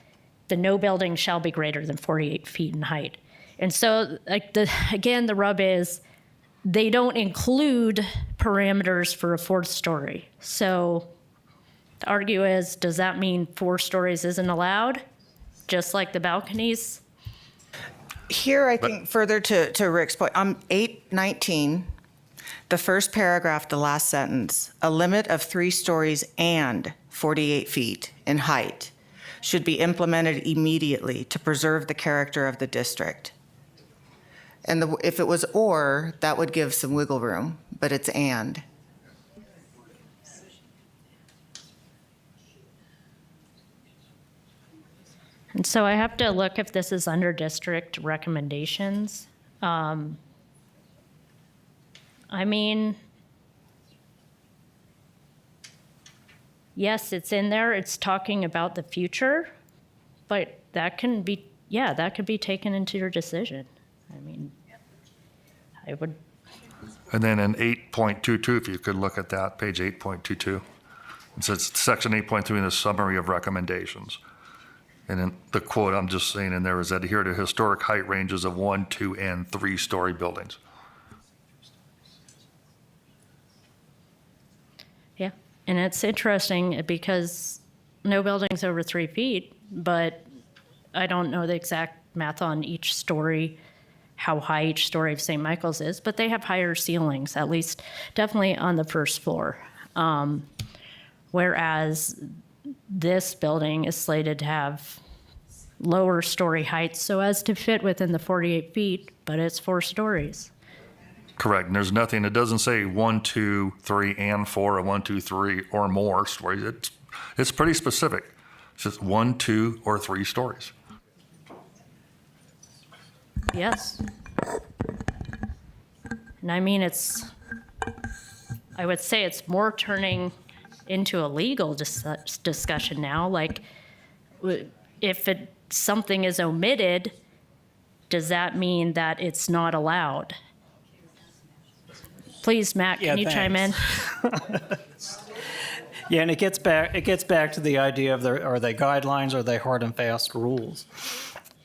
the no building shall be greater than 48 feet in height. And so, like, the rub is they don't include parameters for a 4th story. So the argue is, does that mean 4 stories isn't allowed, just like the balconies? Here, I think further to Rick's point, on 819, the first paragraph, the last sentence, a limit of 3 stories and 48 feet in height should be implemented immediately to preserve the character of the district. And if it was or, that would give some wiggle room, but it's and. And so I have to look if this is under district recommendations. I mean, yes, it's in there. It's talking about the future, but that can be, yeah, that could be taken into your decision. I mean, I would. And then in 8.22, if you could look at that, page 8.22. It says section 8.3 in the summary of recommendations. And then the quote I'm just saying in there is adhere to historic height ranges of 1, 2, and 3 story buildings. Yeah, and it's interesting because no building's over 3 feet, but I don't know the exact math on each story, how high each story of St. Michael's is, but they have higher ceilings, at least definitely on the first floor. Whereas this building is slated to have lower story heights so as to fit within the 48 feet, but it's 4 stories. Correct. And there's nothing, it doesn't say 1, 2, 3, and 4, or 1, 2, 3, or more stories. It's pretty specific. It's just 1, 2, or 3 stories. Yes. And I mean, I would say it's more turning into a legal discussion now. Like, if something is omitted, does that mean that it's not allowed? Please, Matt, can you chime in? Yeah, and it gets back to the idea of are they guidelines, or are they hard and fast rules?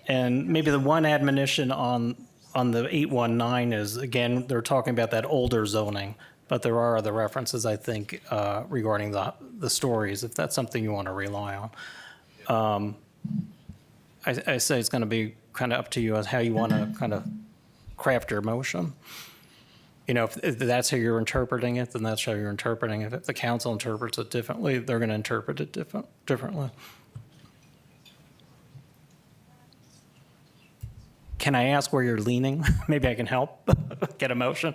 And maybe the one admonition on the 819 is, again, they're talking about that older zoning, but there are other references, I think, regarding the stories, if that's something you want to rely on. I say it's going to be kind of up to you as how you want to kind of craft your motion. You know, if that's how you're interpreting it, then that's how you're interpreting it. If the council interprets it differently, they're going to interpret it differently. Can I ask where you're leaning? Maybe I can help get a motion.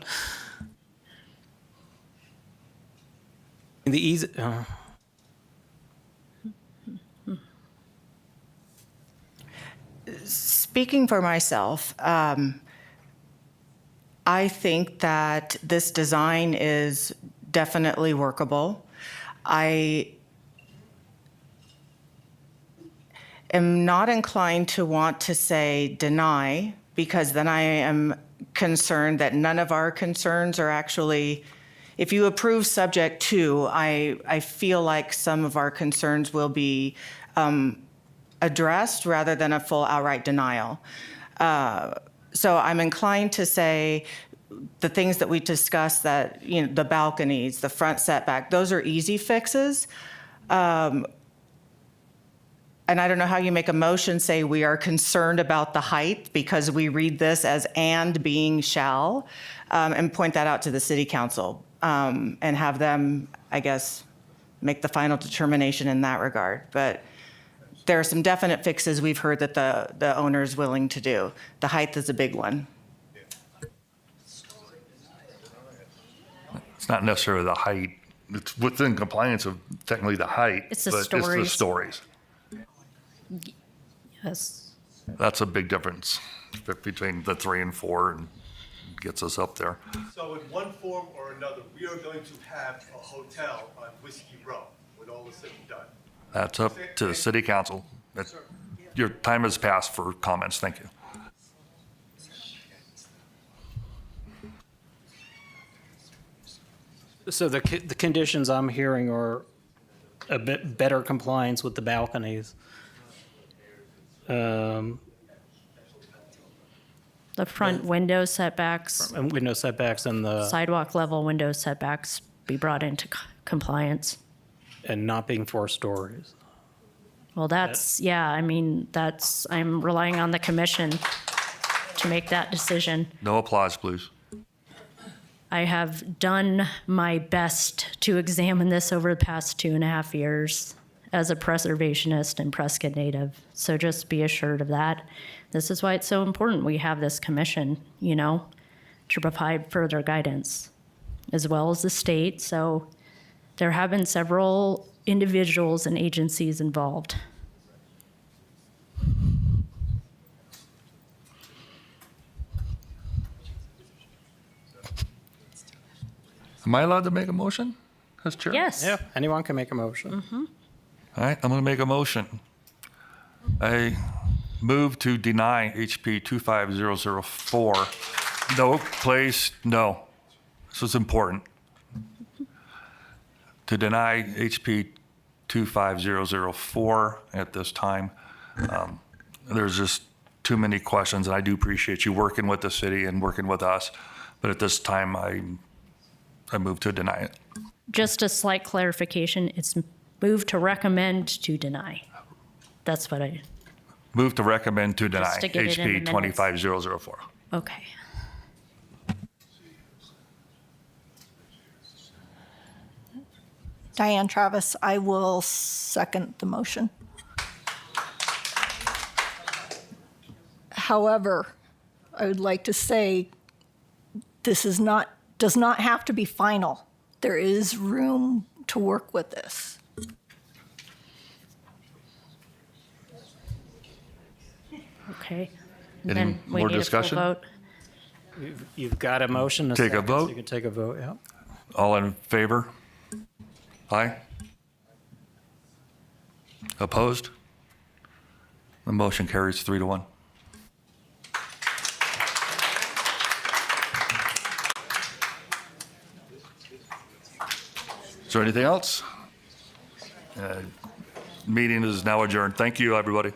The easy. Speaking for myself, I think that this design is definitely workable. I am not inclined to want to say deny, because then I am concerned that none of our concerns are actually, if you approve subject to, I feel like some of our concerns will be addressed rather than a full outright denial. So I'm inclined to say the things that we discussed, that, you know, the balconies, the front setback, those are easy fixes. And I don't know how you make a motion say we are concerned about the height, because we read this as and being shall, and point that out to the city council, and have them, I guess, make the final determination in that regard. But there are some definite fixes we've heard that the owner is willing to do. The height is a big one. It's not necessarily the height. It's within compliance of technically the height. It's the but stories. It's the stories. Yes. That's a big difference between the 3 and 4, and gets us up there. So in one form or another, we are going to have a hotel on Whiskey Row when all is said and done. That's up to the city council. Your time has passed for comments. Thank you. So the conditions I'm hearing are a bit better compliance with the balconies. The front window setbacks, And window setbacks and the, sidewalk level window setbacks be brought into compliance. and not being 4 stories. Well, that's, yeah, I mean, that's, I'm relying on the commission to make that decision. No applause, please. I have done my best to examine this over the past 2.5 years as a preservationist and Prescott native. So just be assured of that. This is why it's so important we have this commission, you know, to provide further guidance, as well as the state. So there have been several individuals and agencies involved. Am I allowed to make a motion as chair? Yes. Yeah, anyone can make a motion. All right, I'm going to make a motion. I move to deny HP 25004. No, place, no. This is important. To deny HP 25004 at this time. There's just too many questions, and I do appreciate you working with the city and working with us. But at this time, I move to deny it. Just a slight clarification, it's moved to recommend to deny. That's what I, Move to recommend to deny Just to get it in the HP minutes. 25004. okay. Diane Travis, I will second the motion. However, I would like to say this does not have to be final. There is room to work with this. Okay. Any Then we more need a full discussion? vote. You've got a motion. Take a second, so vote. You can take a vote, yeah. All in favor? Aye? Opposed? The motion carries 3-1. Is there anything else? Meeting is now adjourned. Thank you, everybody.